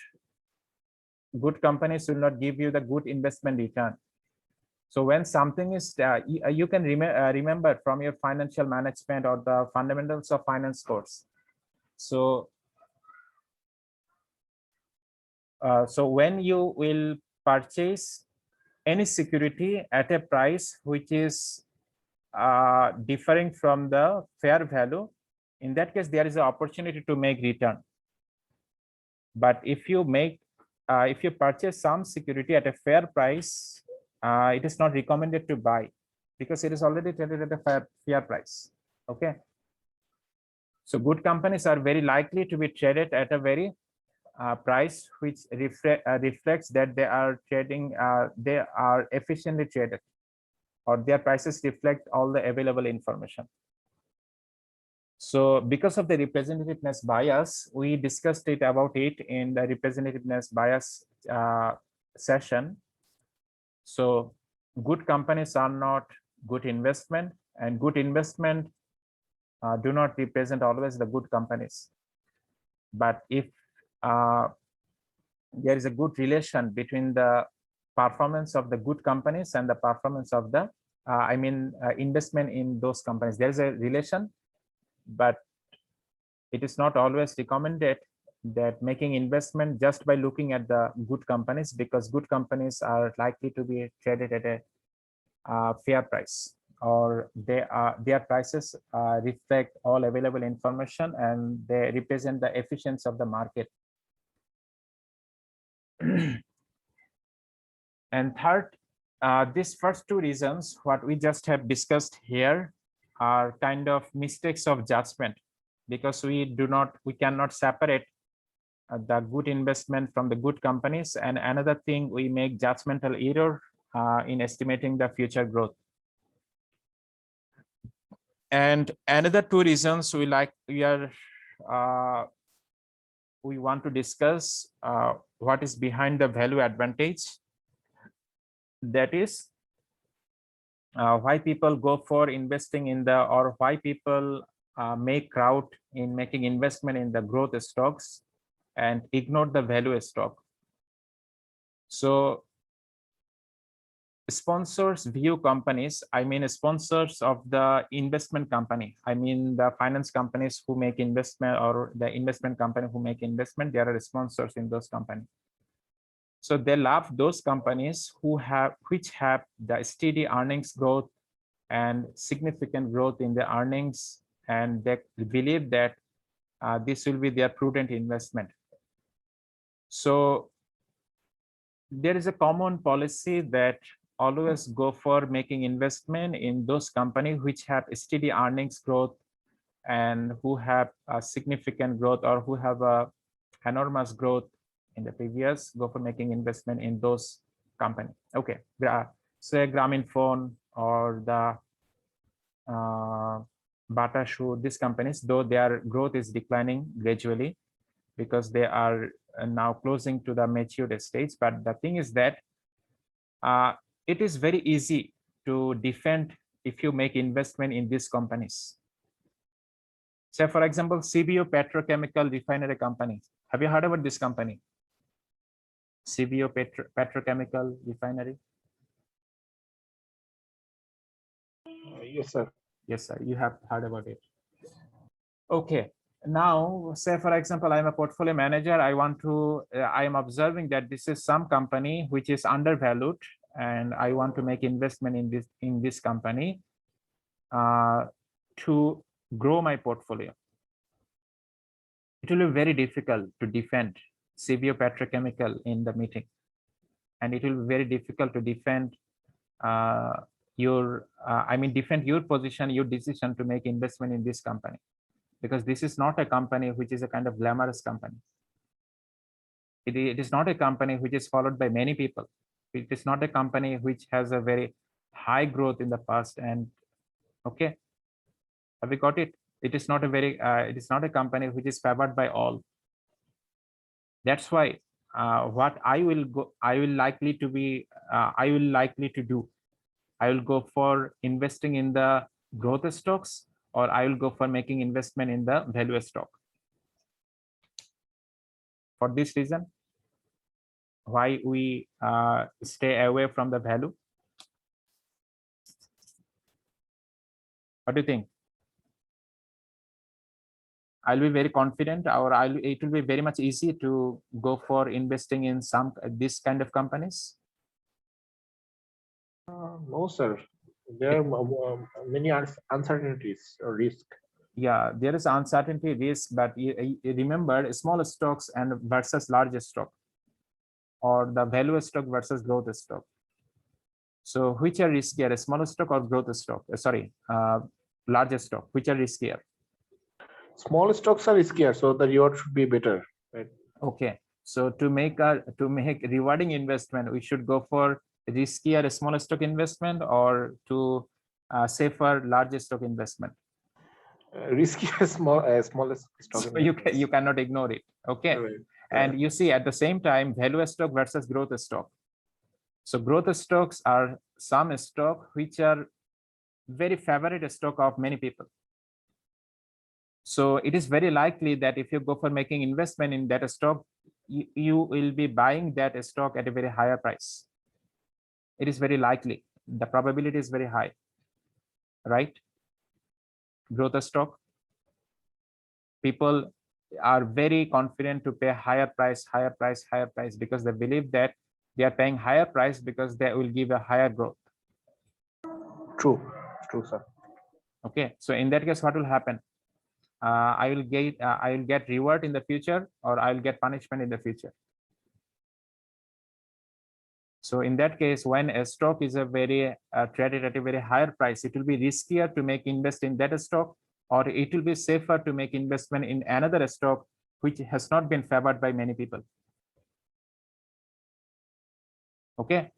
Speaker 1: give you the good investment return. So when something is you can remember from your financial management or the fundamentals of finance course. So so when you will purchase any security at a price which is differing from the fair value, in that case there is an opportunity to make return. But if you purchase some security at a fair price, it is not recommended to buy because it is already traded at a fair price. Okay. So good companies are very likely to be traded at a very price which reflects that they are trading, they are efficiently traded, or their prices reflect all the available information. So because of the representativeness bias, we discussed about it in the representativeness bias session. So good companies are not good investment, and good investment do not represent always the good companies. But if there is a good relation between the performance of the good companies and the performance of the investment in those companies, there is a relation, but it is not always recommended that making investment just by looking at the good companies, because good companies are likely to be traded at a fair price, or their prices reflect all available information and they represent the efficiency of the market. And third, these first two reasons, what we just have discussed here, are kind of mistakes of judgment, because we cannot separate the good investment from the good companies. And another thing, we make judgmental error in estimating the future growth. And another two reasons we want to discuss what is behind the value advantage. That is why people go for investing in the, or why people make crowd in making investment in the growth stocks and ignore the value stock. So sponsors view companies, I mean sponsors of the investment company, I mean the finance companies who make investment, or the investment company who make investment, there are sponsors in those companies. So they love those companies which have the steady earnings growth and significant growth in the earnings, and they believe that this will be their prudent investment. So there is a common policy that always go for making investment in those companies which have steady earnings growth and who have a significant growth, or who have a enormous growth in the previous. Go for making investment in those companies. Okay, say Grameenphone or the Bata Shoe, these companies, though their growth is declining gradually because they are now closing to the matured stage. But the thing is that it is very easy to defend if you make investment in these companies. Say, for example, CBO Petrochemical Refinery Company. Have you heard about this company? CBO Petrochemical Refinery?
Speaker 2: Yes, sir.
Speaker 1: Yes, sir. You have heard about it. Okay. Now, say, for example, I'm a portfolio manager. I am observing that this is some company which is undervalued, and I want to make investment in this company to grow my portfolio. It will be very difficult to defend CBO Petrochemical in the meeting, and it will be very difficult to defend defend your position, your decision to make investment in this company, because this is not a company which is a kind of glamorous company. It is not a company which is followed by many people. It is not a company which has a very high growth in the past. And okay, have we got it? It is not a company which is favored by all. That's why what I will likely to do, I will go for investing in the growth stocks, or I will go for making investment in the value stock. For this reason, why we stay away from the value? What do you think? I'll be very confident, or it will be very much easy to go for investing in this kind of companies.
Speaker 2: No, sir. There are many uncertainties or risk.
Speaker 1: Yeah, there is uncertainty, risk, but you remember small stocks and versus large stock, or the value stock versus growth stock. So which are riskier, small stock or growth stock? Large stock. Which are riskier?
Speaker 2: Small stocks are riskier, so the reward should be better, right?
Speaker 1: Okay, so to make rewarding investment, we should go for riskier small stock investment, or to safer large stock investment.
Speaker 2: Riskier smallest stock.
Speaker 1: So you cannot ignore it. Okay,
Speaker 2: Right.
Speaker 1: and you see at the same time value stock versus growth stock. So growth stocks are some stock which are very favorite stock of many people. So it is very likely that if you go for making investment in that stock, you will be buying that stock at a very higher price. It is very likely. The probability is very high, right? Growth stock, people are very confident to pay higher price, because they believe that they are paying higher price because they will give a higher growth.
Speaker 2: True, sir.
Speaker 1: Okay, so in that case, what will happen? I will get reward in the future, or I will get punishment in the future. So in that case, when a stock is traded at a very higher price, it will be riskier to invest in that stock, or it will be safer to make investment in another stock which has not been favored by many people. Okay,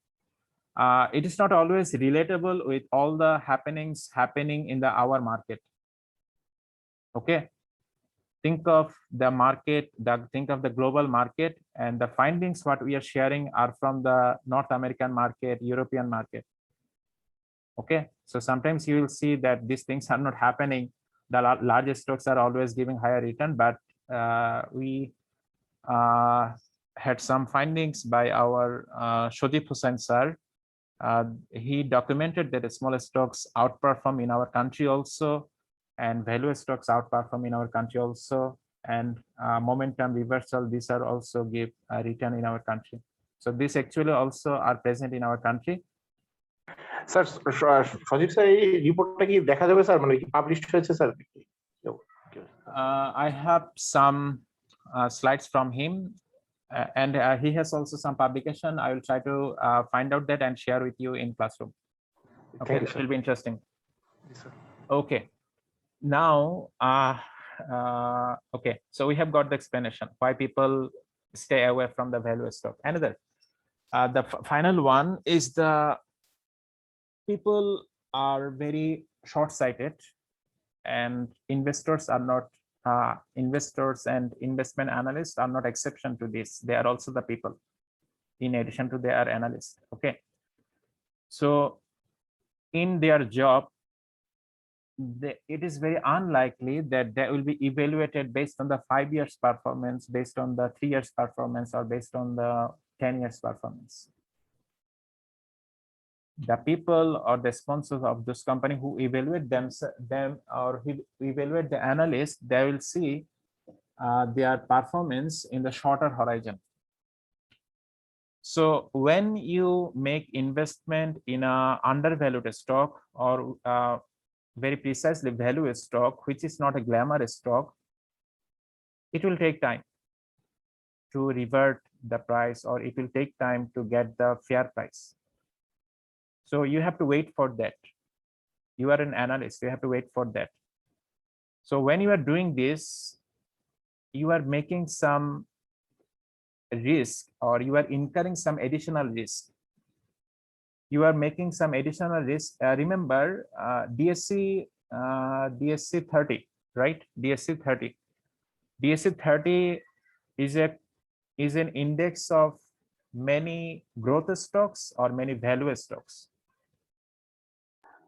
Speaker 1: it is not always relatable with all the happenings happening in our market. Okay, think of the market, think of the global market, and the findings what we are sharing are from the North American market, European market. Okay, so sometimes you will see that these things are not happening. The largest stocks are always giving higher return, but we had some findings by our Shojib Hussain sir, He documented that the small stocks outperform in our country also, and value stocks outperform in our country also, and momentum reversal, these are also give a return in our country. So this actually also are present in our country.
Speaker 2: Sir Sajib sir এই রিপোর্টটা কি দেখা যাবে sir, মানে কি publish হয়েছে sir?
Speaker 1: I have some slides from him, and he has also some publication. I will try to find out that and share with you in classroom. Okay,
Speaker 2: Thank you,
Speaker 1: that
Speaker 2: sir.
Speaker 1: will be interesting.
Speaker 2: Yes, sir.
Speaker 1: Okay, now okay, so we have got the explanation why people stay away from the value stock. Another the final one is the people are very short-sighted, and investors are not investors and investment analysts are not exception to this. They are also the people in addition to their analysts. Okay, so in their job, it is very unlikely that they will be evaluated based on the 5 years performance, based on the 3 years performance, or based on the 10 years performance. The people or the sponsors of this company who evaluate them or who evaluate the analyst, they will see their performance in the shorter horizon. So when you make investment in a undervalued stock, or very precisely value stock, which is not a glamour stock, it will take time to revert the price, or it will take time to get the fair price. So you have to wait for that. You are an analyst, you have to wait for that. So when you are doing this, you are making some risk, or you are incurring some additional risk. You are making some additional risk. Remember DSC 30, right? DSC 30. DSC 30 is an index of many growth stocks or many value stocks.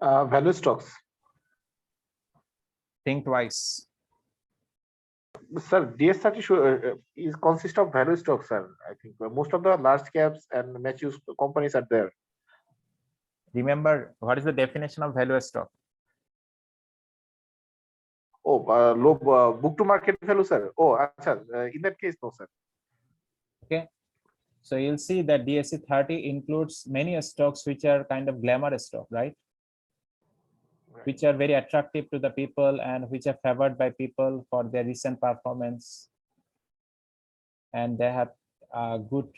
Speaker 2: Value stocks.
Speaker 1: Think twice.
Speaker 2: Sir, DS30 is consist of value stocks, sir. I think most of the large caps and mature companies are there.
Speaker 1: Remember, what is the definition of value stock?
Speaker 2: Oh, low book to market value, sir. Oh, acha, in that case, no, sir.
Speaker 1: Okay, so you'll see that DSC 30 includes many stocks which are kind of glamour stock, right? Which are very attractive to the people and which are favored by people for their recent performance, and they have a good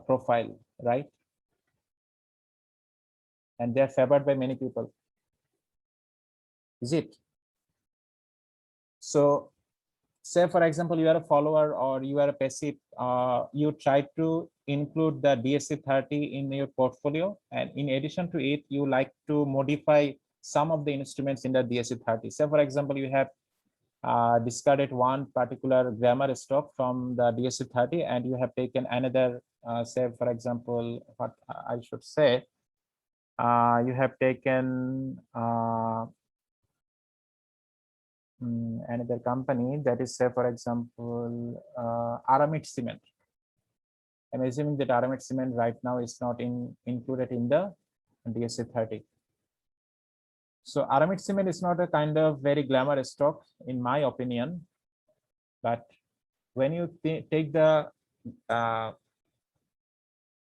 Speaker 1: profile, right? And they are favored by many people. Is it? So say for example, you are a follower or you are a passive, you try to include the DSC 30 in your portfolio, and in addition to it, you like to modify some of the instruments in the DSC 30. Say for example, you have discarded one particular glamour stock from the DSC 30, and you have taken another, say for example, what I should say, you have taken another company, that is, say for example, Aramid Cement. I'm assuming that Aramid Cement right now is not included in the DSC 30. So Aramid Cement is not a kind of very glamour stock in my opinion, but when you take the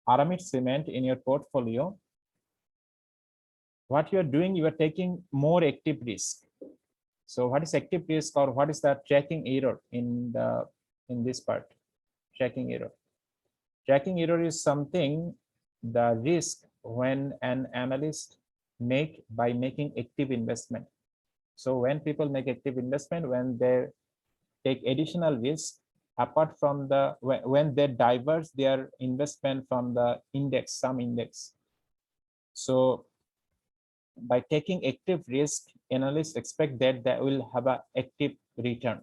Speaker 1: Aramid Cement in your portfolio, what you are doing, you are taking more active risk. So what is active risk, or what is the tracking error in this part? Tracking error. Tracking error is something, the risk when an analyst make by making active investment. So when people make active investment, when they take additional risk apart from the, when they diverge their investment from the index, some index. So by taking active risk, analysts expect that they will have an active return.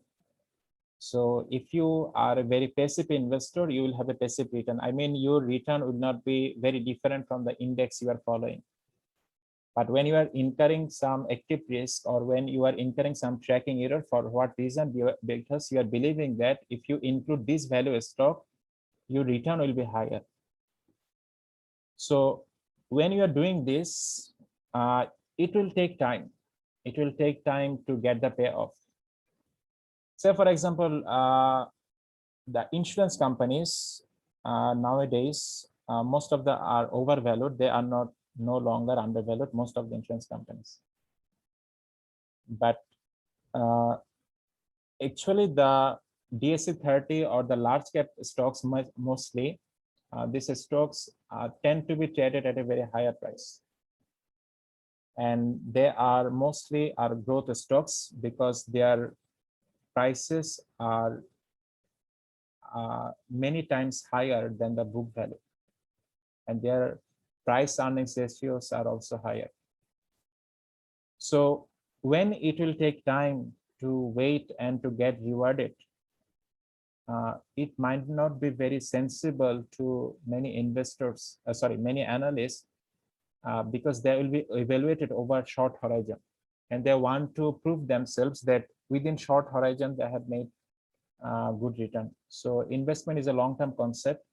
Speaker 1: So if you are a very passive investor, you will have a passive return. I mean, your return will not be very different from the index you are following. But when you are incurring some active risk, or when you are incurring some tracking error, for what reason? Because you are believing that if you include this value stock, your return will be higher. So when you are doing this, it will take time. It will take time to get the payoff. Say, for example, the insurance companies nowadays, most of them are overvalued. They are no longer undervalued, most of the insurance companies. But actually, the DSC 30 or the large cap stocks mostly, these stocks tend to be traded at a very higher price. And they are mostly growth stocks because their prices are many times higher than the book value. And their price earnings ratios are also higher. So when it will take time to wait and to get rewarded, it might not be very sensible to many investors, many analysts, because they will be evaluated over short horizon, and they want to prove themselves that within short horizon they have made good return. So investment is a long-term concept.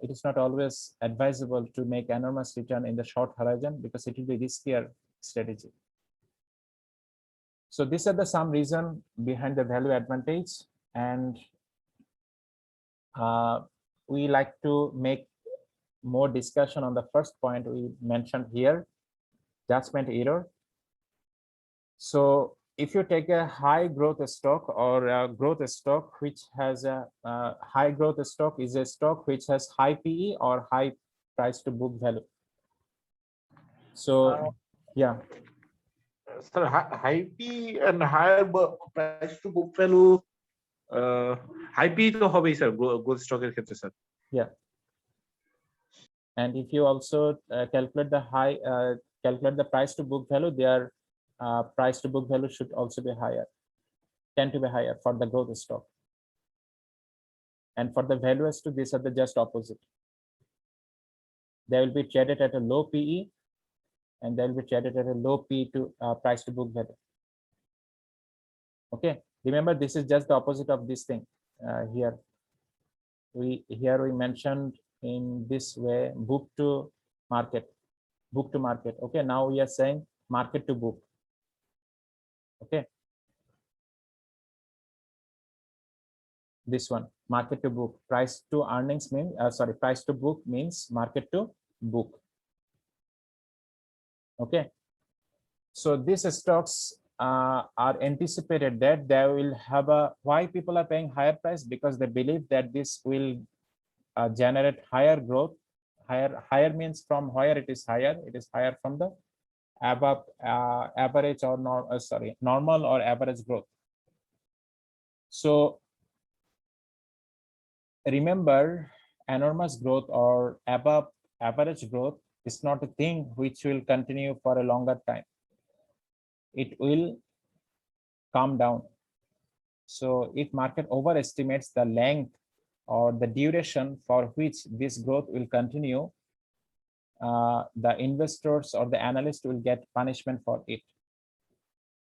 Speaker 1: It is not always advisable to make enormous return in the short horizon because it will be riskier strategy. So these are the some reason behind the value advantage, and we like to make more discussion on the first point we mentioned here, judgment error. So if you take a high growth stock or a growth stock which has a high growth stock is a stock which has high PE or high price to book value. So yeah.
Speaker 2: Sir, high P and higher price to book value, high P to hobby, sir, growth stock er khetre, sir.
Speaker 1: Yeah. And if you also calculate the price to book value, their price to book value should also be higher, tend to be higher for the growth stock. And for the valuers too, these are the just opposite. They will be traded at a low PE, and they will be traded at a low P to price to book value. Okay, remember this is just the opposite of this thing. Here we mentioned in this way book to market. Okay, now we are saying market to book. Okay, this one, market to book. Price to earnings means price to book means market to book. Okay, so these stocks are anticipated that they will have why people are paying higher price, because they believe that this will generate higher growth. Higher means from where it is higher. It is higher from the above average or normal or average growth. So remember, enormous growth or above average growth is not a thing which will continue for a longer time. It will come down. So if market overestimates the length or the duration for which this growth will continue, the investors or the analyst will get punishment for it.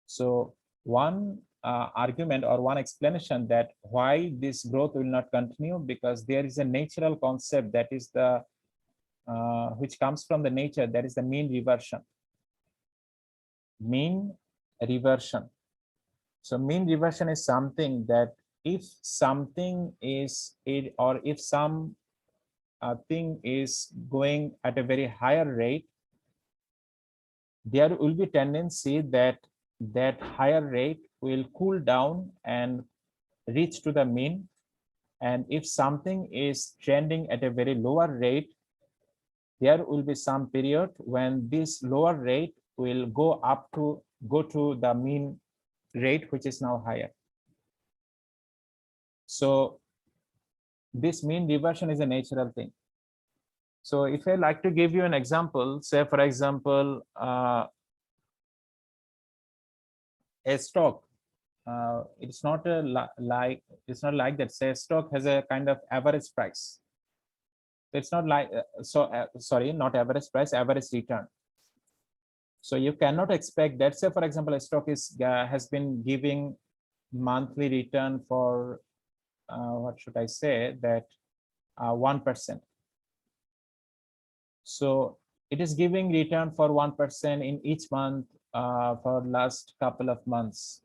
Speaker 1: So one argument or one explanation that why this growth will not continue, because there is a natural concept that is the which comes from the nature, that is the mean reversion. Mean reversion. So mean reversion is something that if something is if some thing is going at a very higher rate, there will be tendency that that higher rate will cool down and reach to the mean. And if something is trending at a very lower rate, there will be some period when this lower rate will go to the mean rate, which is now higher. So this mean reversion is a natural thing. So if I like to give you an example, say for example, a stock, it's not like that. Say a stock has a kind of average price. It's not like not average price, average return. So you cannot expect that. Say for example, a stock has been giving monthly return for what should I say, that 1%. So it is giving return for 1% in each month for last couple of months.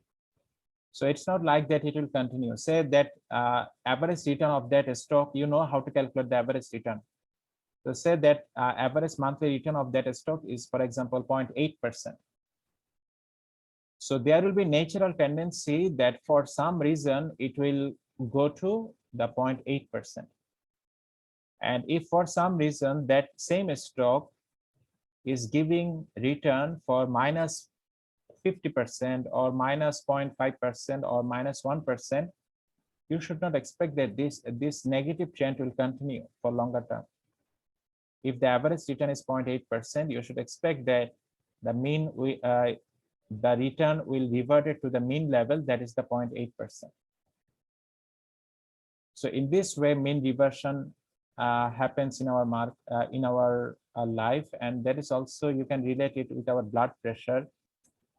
Speaker 1: So it's not like that it will continue. Say that average return of that stock, you know how to calculate the average return. So say that average monthly return of that stock is, for example, 0.8%. So there will be natural tendency that for some reason it will go to the 0.8%. And if for some reason that same stock is giving return for minus 50% or minus 0.5% or minus 1%, you should not expect that this negative trend will continue for longer term. If the average return is 0.8%, you should expect that the the return will revert it to the mean level, that is the 0.8%. So in this way, mean reversion happens in our life, and that is also, you can relate it with our blood pressure,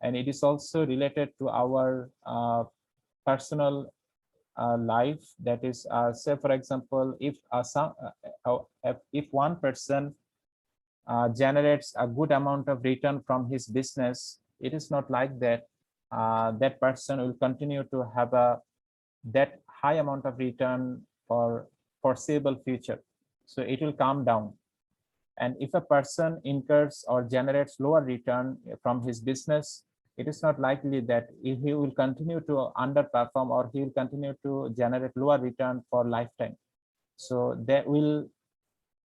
Speaker 1: and it is also related to our personal life. That is, say for example, if one person generates a good amount of return from his business, it is not like that that person will continue to have that high amount of return for foreseeable future. So it will come down. And if a person incurs or generates lower return from his business, it is not likely that he will continue to underperform or he will continue to generate lower return for lifetime. So they will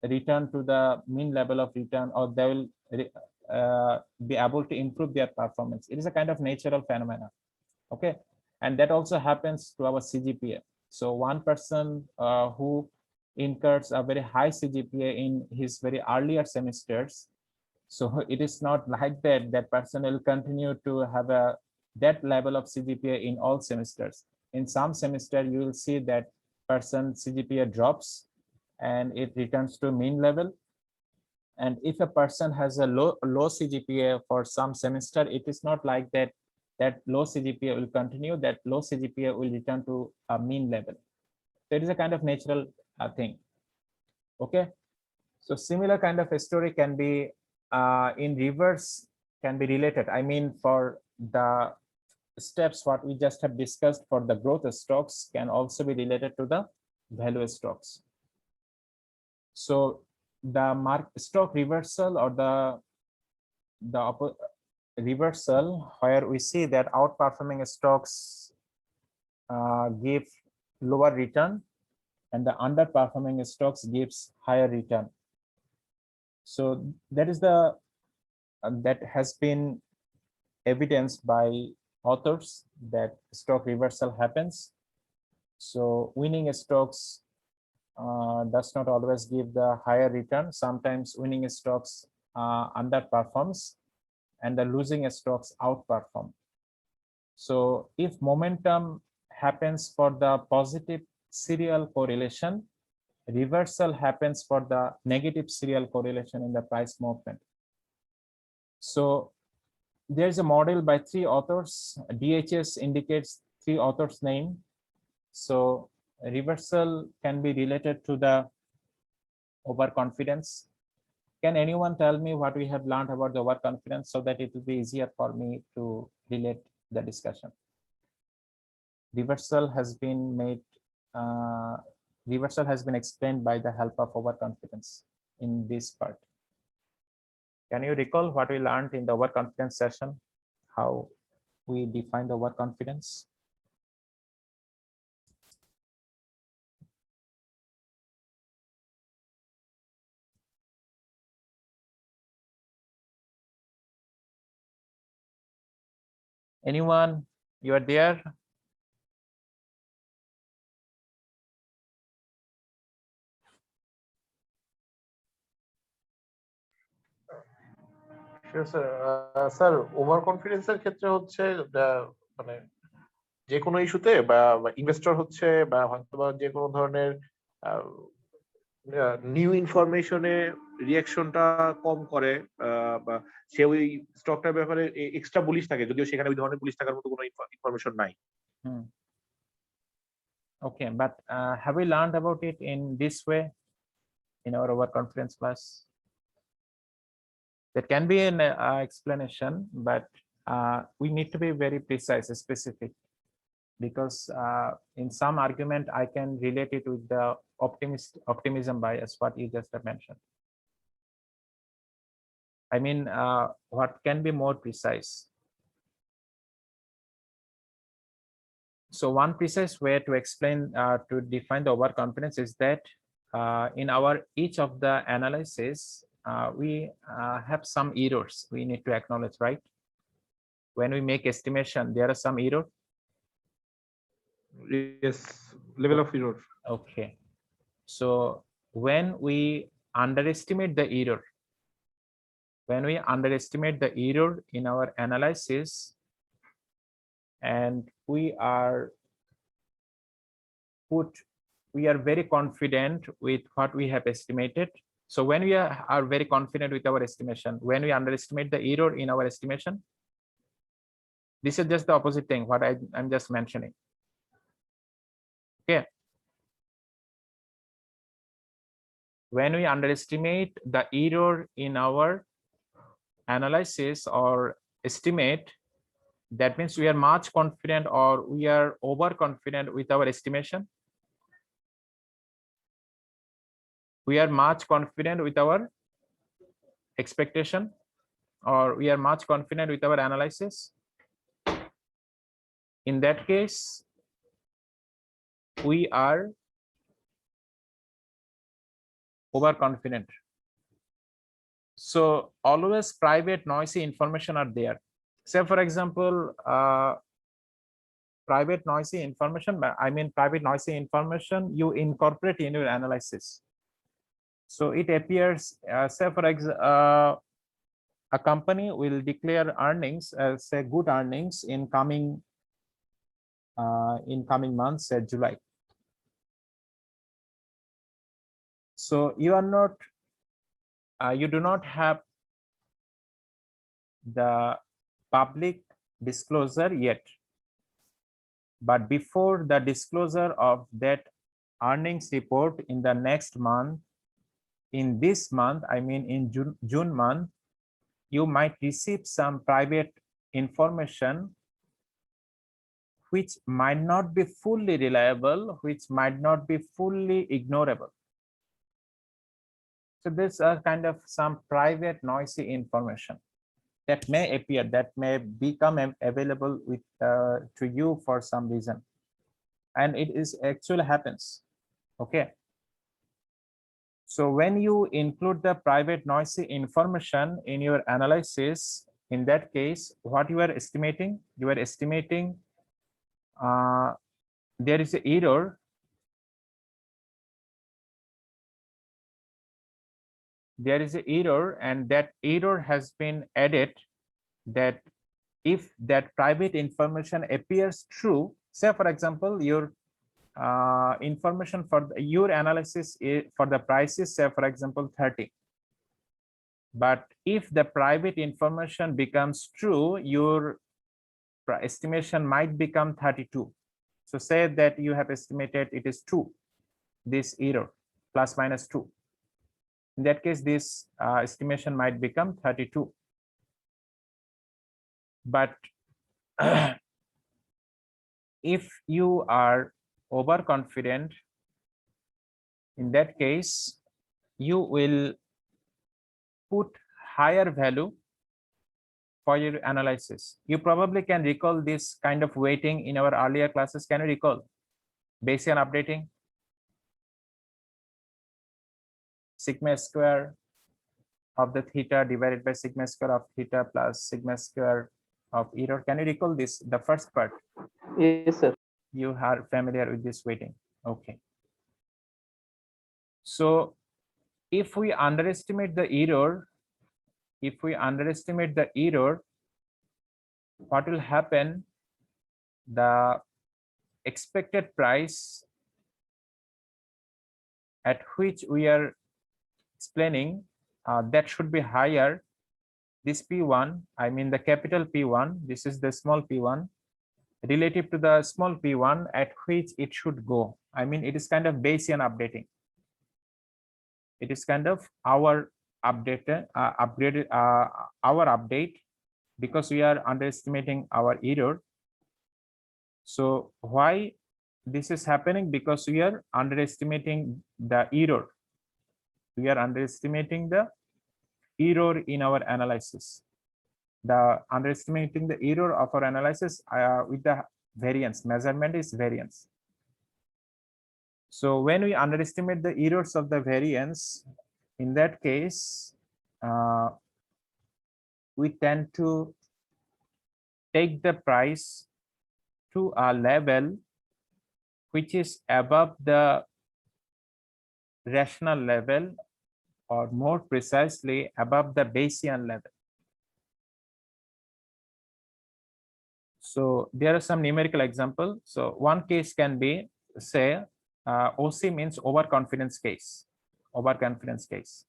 Speaker 1: return to the mean level of return, or they will be able to improve their performance. It is a kind of natural phenomena. Okay. And that also happens to our CGPA. So one person who incurs a very high CGPA in his very earlier semesters, so it is not like that person will continue to have that level of CGPA in all semesters. In some semester, you will see that person CGPA drops and it returns to mean level. And if a person has a low CGPA for some semester, it is not like that low CGPA will continue, that low CGPA will return to a mean level. So it is a kind of natural thing. Okay. So similar kind of a story can be in reverse, can be related. I mean, for the steps what we just have discussed for the growth stocks can also be related to the value stocks. So the stock reversal or the reversal, where we see that outperforming stocks give lower return and the underperforming stocks gives higher return. So that is the that has been evidenced by authors that stock reversal happens. So winning stocks does not always give the higher return. Sometimes winning stocks underperforms and the losing stocks outperform. So if momentum happens for the positive serial correlation, reversal happens for the negative serial correlation in the price movement. So there's a model by 3 authors. DHS indicates 3 authors' name. So reversal can be related to the overconfidence. Can anyone tell me what we have learned about the overconfidence so that it will be easier for me to relate the discussion? Reversal has been made, reversal has been explained by the help of overconfidence in this part. Can you recall what we learned in the overconfidence session? How we define the overconfidence? Anyone? You are there?
Speaker 2: Sir ওভার কনফিডেন্সের ক্ষেত্রে হচ্ছে মানে যে কোনো ইস্যুতে বা investor হচ্ছে বা হয়তো বা যে কোনো ধরনের নিউ ইনফরমেশনে রিঅ্যাকশনটা কম করে বা সে ওই স্টকটার ব্যাপারে এক্সট্রা বুলিশ থাকে, যদিও সেখানে ওই ধরনের বুলিশ থাকার মতো কোনো ইনফরমেশন নাই।
Speaker 1: Okay, but have we learned about it in this way in our overconfidence class? That can be an explanation, but we need to be very precise, specific, because in some argument I can relate it with the optimism bias, what you just have mentioned. I mean, what can be more precise? So one precise way to explain, to define the overconfidence is that in our each of the analysis, we have some errors we need to acknowledge, right? When we make estimation, there are some error.
Speaker 2: Yes, level of error.
Speaker 1: Okay. So when we underestimate the error, in our analysis, and we are very confident with what we have estimated. So when we are very confident with our estimation, when we underestimate the error in our estimation, this is just the opposite thing what I'm just mentioning. Okay. When we underestimate the error in our analysis or estimate, that means we are much confident or we are overconfident with our estimation. We are much confident with our expectation, or we are much confident with our analysis. In that case, we are overconfident. So always private noisy information are there. Say for example, private noisy information you incorporate in your analysis. So it appears, say for example, a company will declare earnings, say good earnings in coming months, July. So you are not, you do not have the public disclosure yet, but before the disclosure of that earnings report in the next month, in this month, I mean in June month, you might receive some private information which might not be fully reliable, which might not be fully ignorable. So this are kind of some private noisy information that may appear, that may become available with to you for some reason, and it is actually happens. Okay. So when you include the private noisy information in your analysis, in that case, what you are estimating? You are estimating there is an error. There is an error, and that error has been added, that if that private information appears true, say for example, your information for your analysis for the prices, say for example 30, but if the private information becomes true, your estimation might become 32. So say that you have estimated it is 2, this error plus minus 2. In that case, this estimation might become 32. But if you are overconfident, in that case, you will put higher value for your analysis. You probably can recall this kind of weighting in our earlier classes. Can you recall? Bayesian updating, sigma square of the theta divided by sigma square of theta plus sigma square of error. Can you recall this, the first part?
Speaker 3: Yes, sir.
Speaker 1: You are familiar with this weighting. Okay. So if we underestimate the error, what will happen? The expected price at which we are explaining, that should be higher. This P1, I mean the capital P1, this is the small P1, relative to the small P1 at which it should go. I mean, it is kind of Bayesian updating. It is kind of our updated our update because we are underestimating our error. So why this is happening? Because we are underestimating the error. We are underestimating the error in our analysis. The underestimating the error of our analysis with the variance measurement is variance. So when we underestimate the errors of the variance, in that case, we tend to take the price to a level which is above the rational level, or more precisely above the Bayesian level. So there are some numerical examples. So one case can be, say, OC means overconfidence case. Overconfidence case.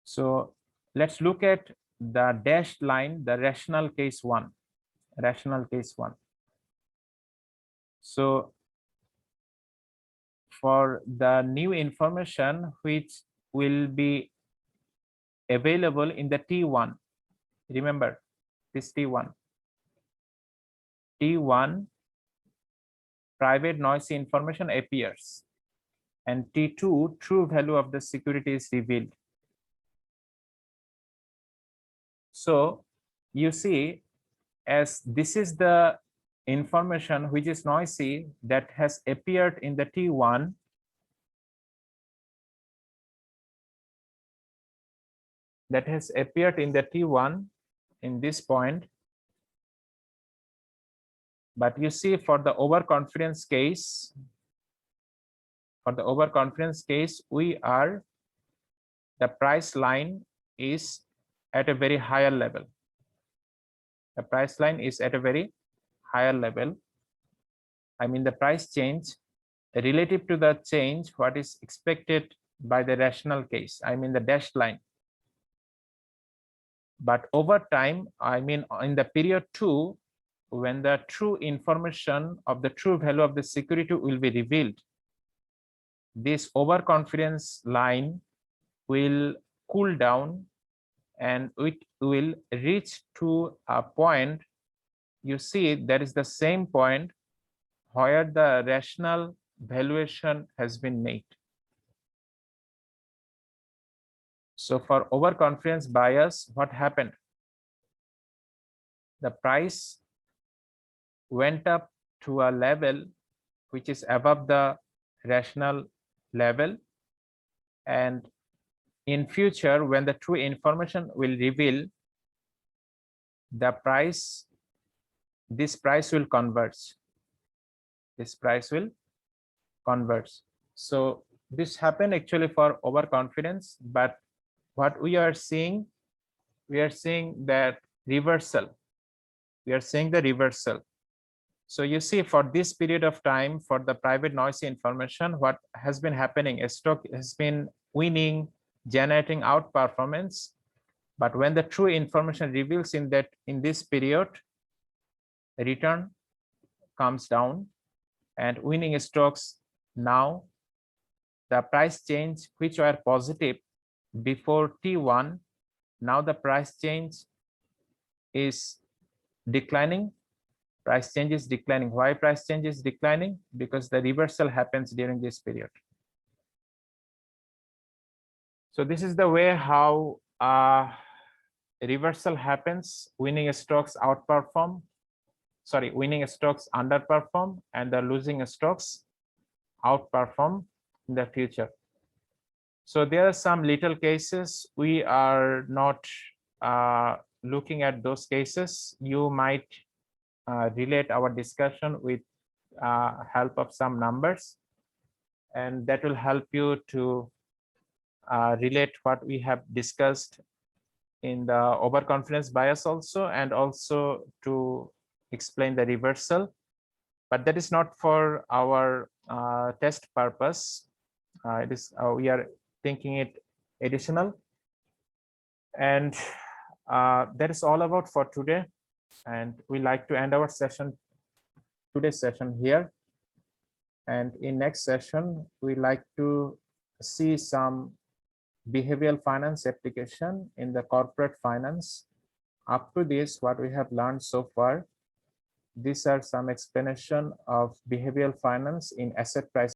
Speaker 1: So let's look at the dashed line, the rational case one. Rational case one. So for the new information which will be available in the T1, remember this T1. T1 private noisy information appears, and T2 true value of the security is revealed. So you see, as this is the information which is noisy that has appeared in the T1, that has appeared in the T1 in this point. But you see, for the overconfidence case, the price line is at a very higher level. The price line is at a very higher level. I mean, the price change relative to the change, what is expected by the rational case, I mean the dashed line. But over time, I mean in the period 2, when the true information of the true value of the security will be revealed, this overconfidence line will cool down and it will reach to a point. You see, that is the same point where the rational valuation has been made. So for overconfidence bias, what happened? The price went up to a level which is above the rational level, and in future, when the true information will reveal, the price, this price will converge. This price will converge. So this happened actually for overconfidence, but what we are seeing that reversal. We are seeing the reversal. So you see, for this period of time, for the private noisy information, what has been happening, a stock has been winning, generating outperformance. But when the true information reveals in this period, return comes down, and winning stocks now, the price change which were positive before T1, now the price change is declining. Price change is declining. Why price change is declining? Because the reversal happens during this period. So this is the way how reversal happens. Winning stocks outperform, sorry, winning stocks underperform, and the losing stocks outperform in the future. So there are some little cases. We are not looking at those cases. You might relate our discussion with help of some numbers, and that will help you to relate what we have discussed in the overconfidence bias also, and also to explain the reversal. But that is not for our test purpose. It is we are thinking it additional, and that is all about for today. And we like to end our session, today's session here. And in next session, we like to see some behavioral finance application in the corporate finance. Up to this, what we have learned so far, these are some explanation of behavioral finance in asset price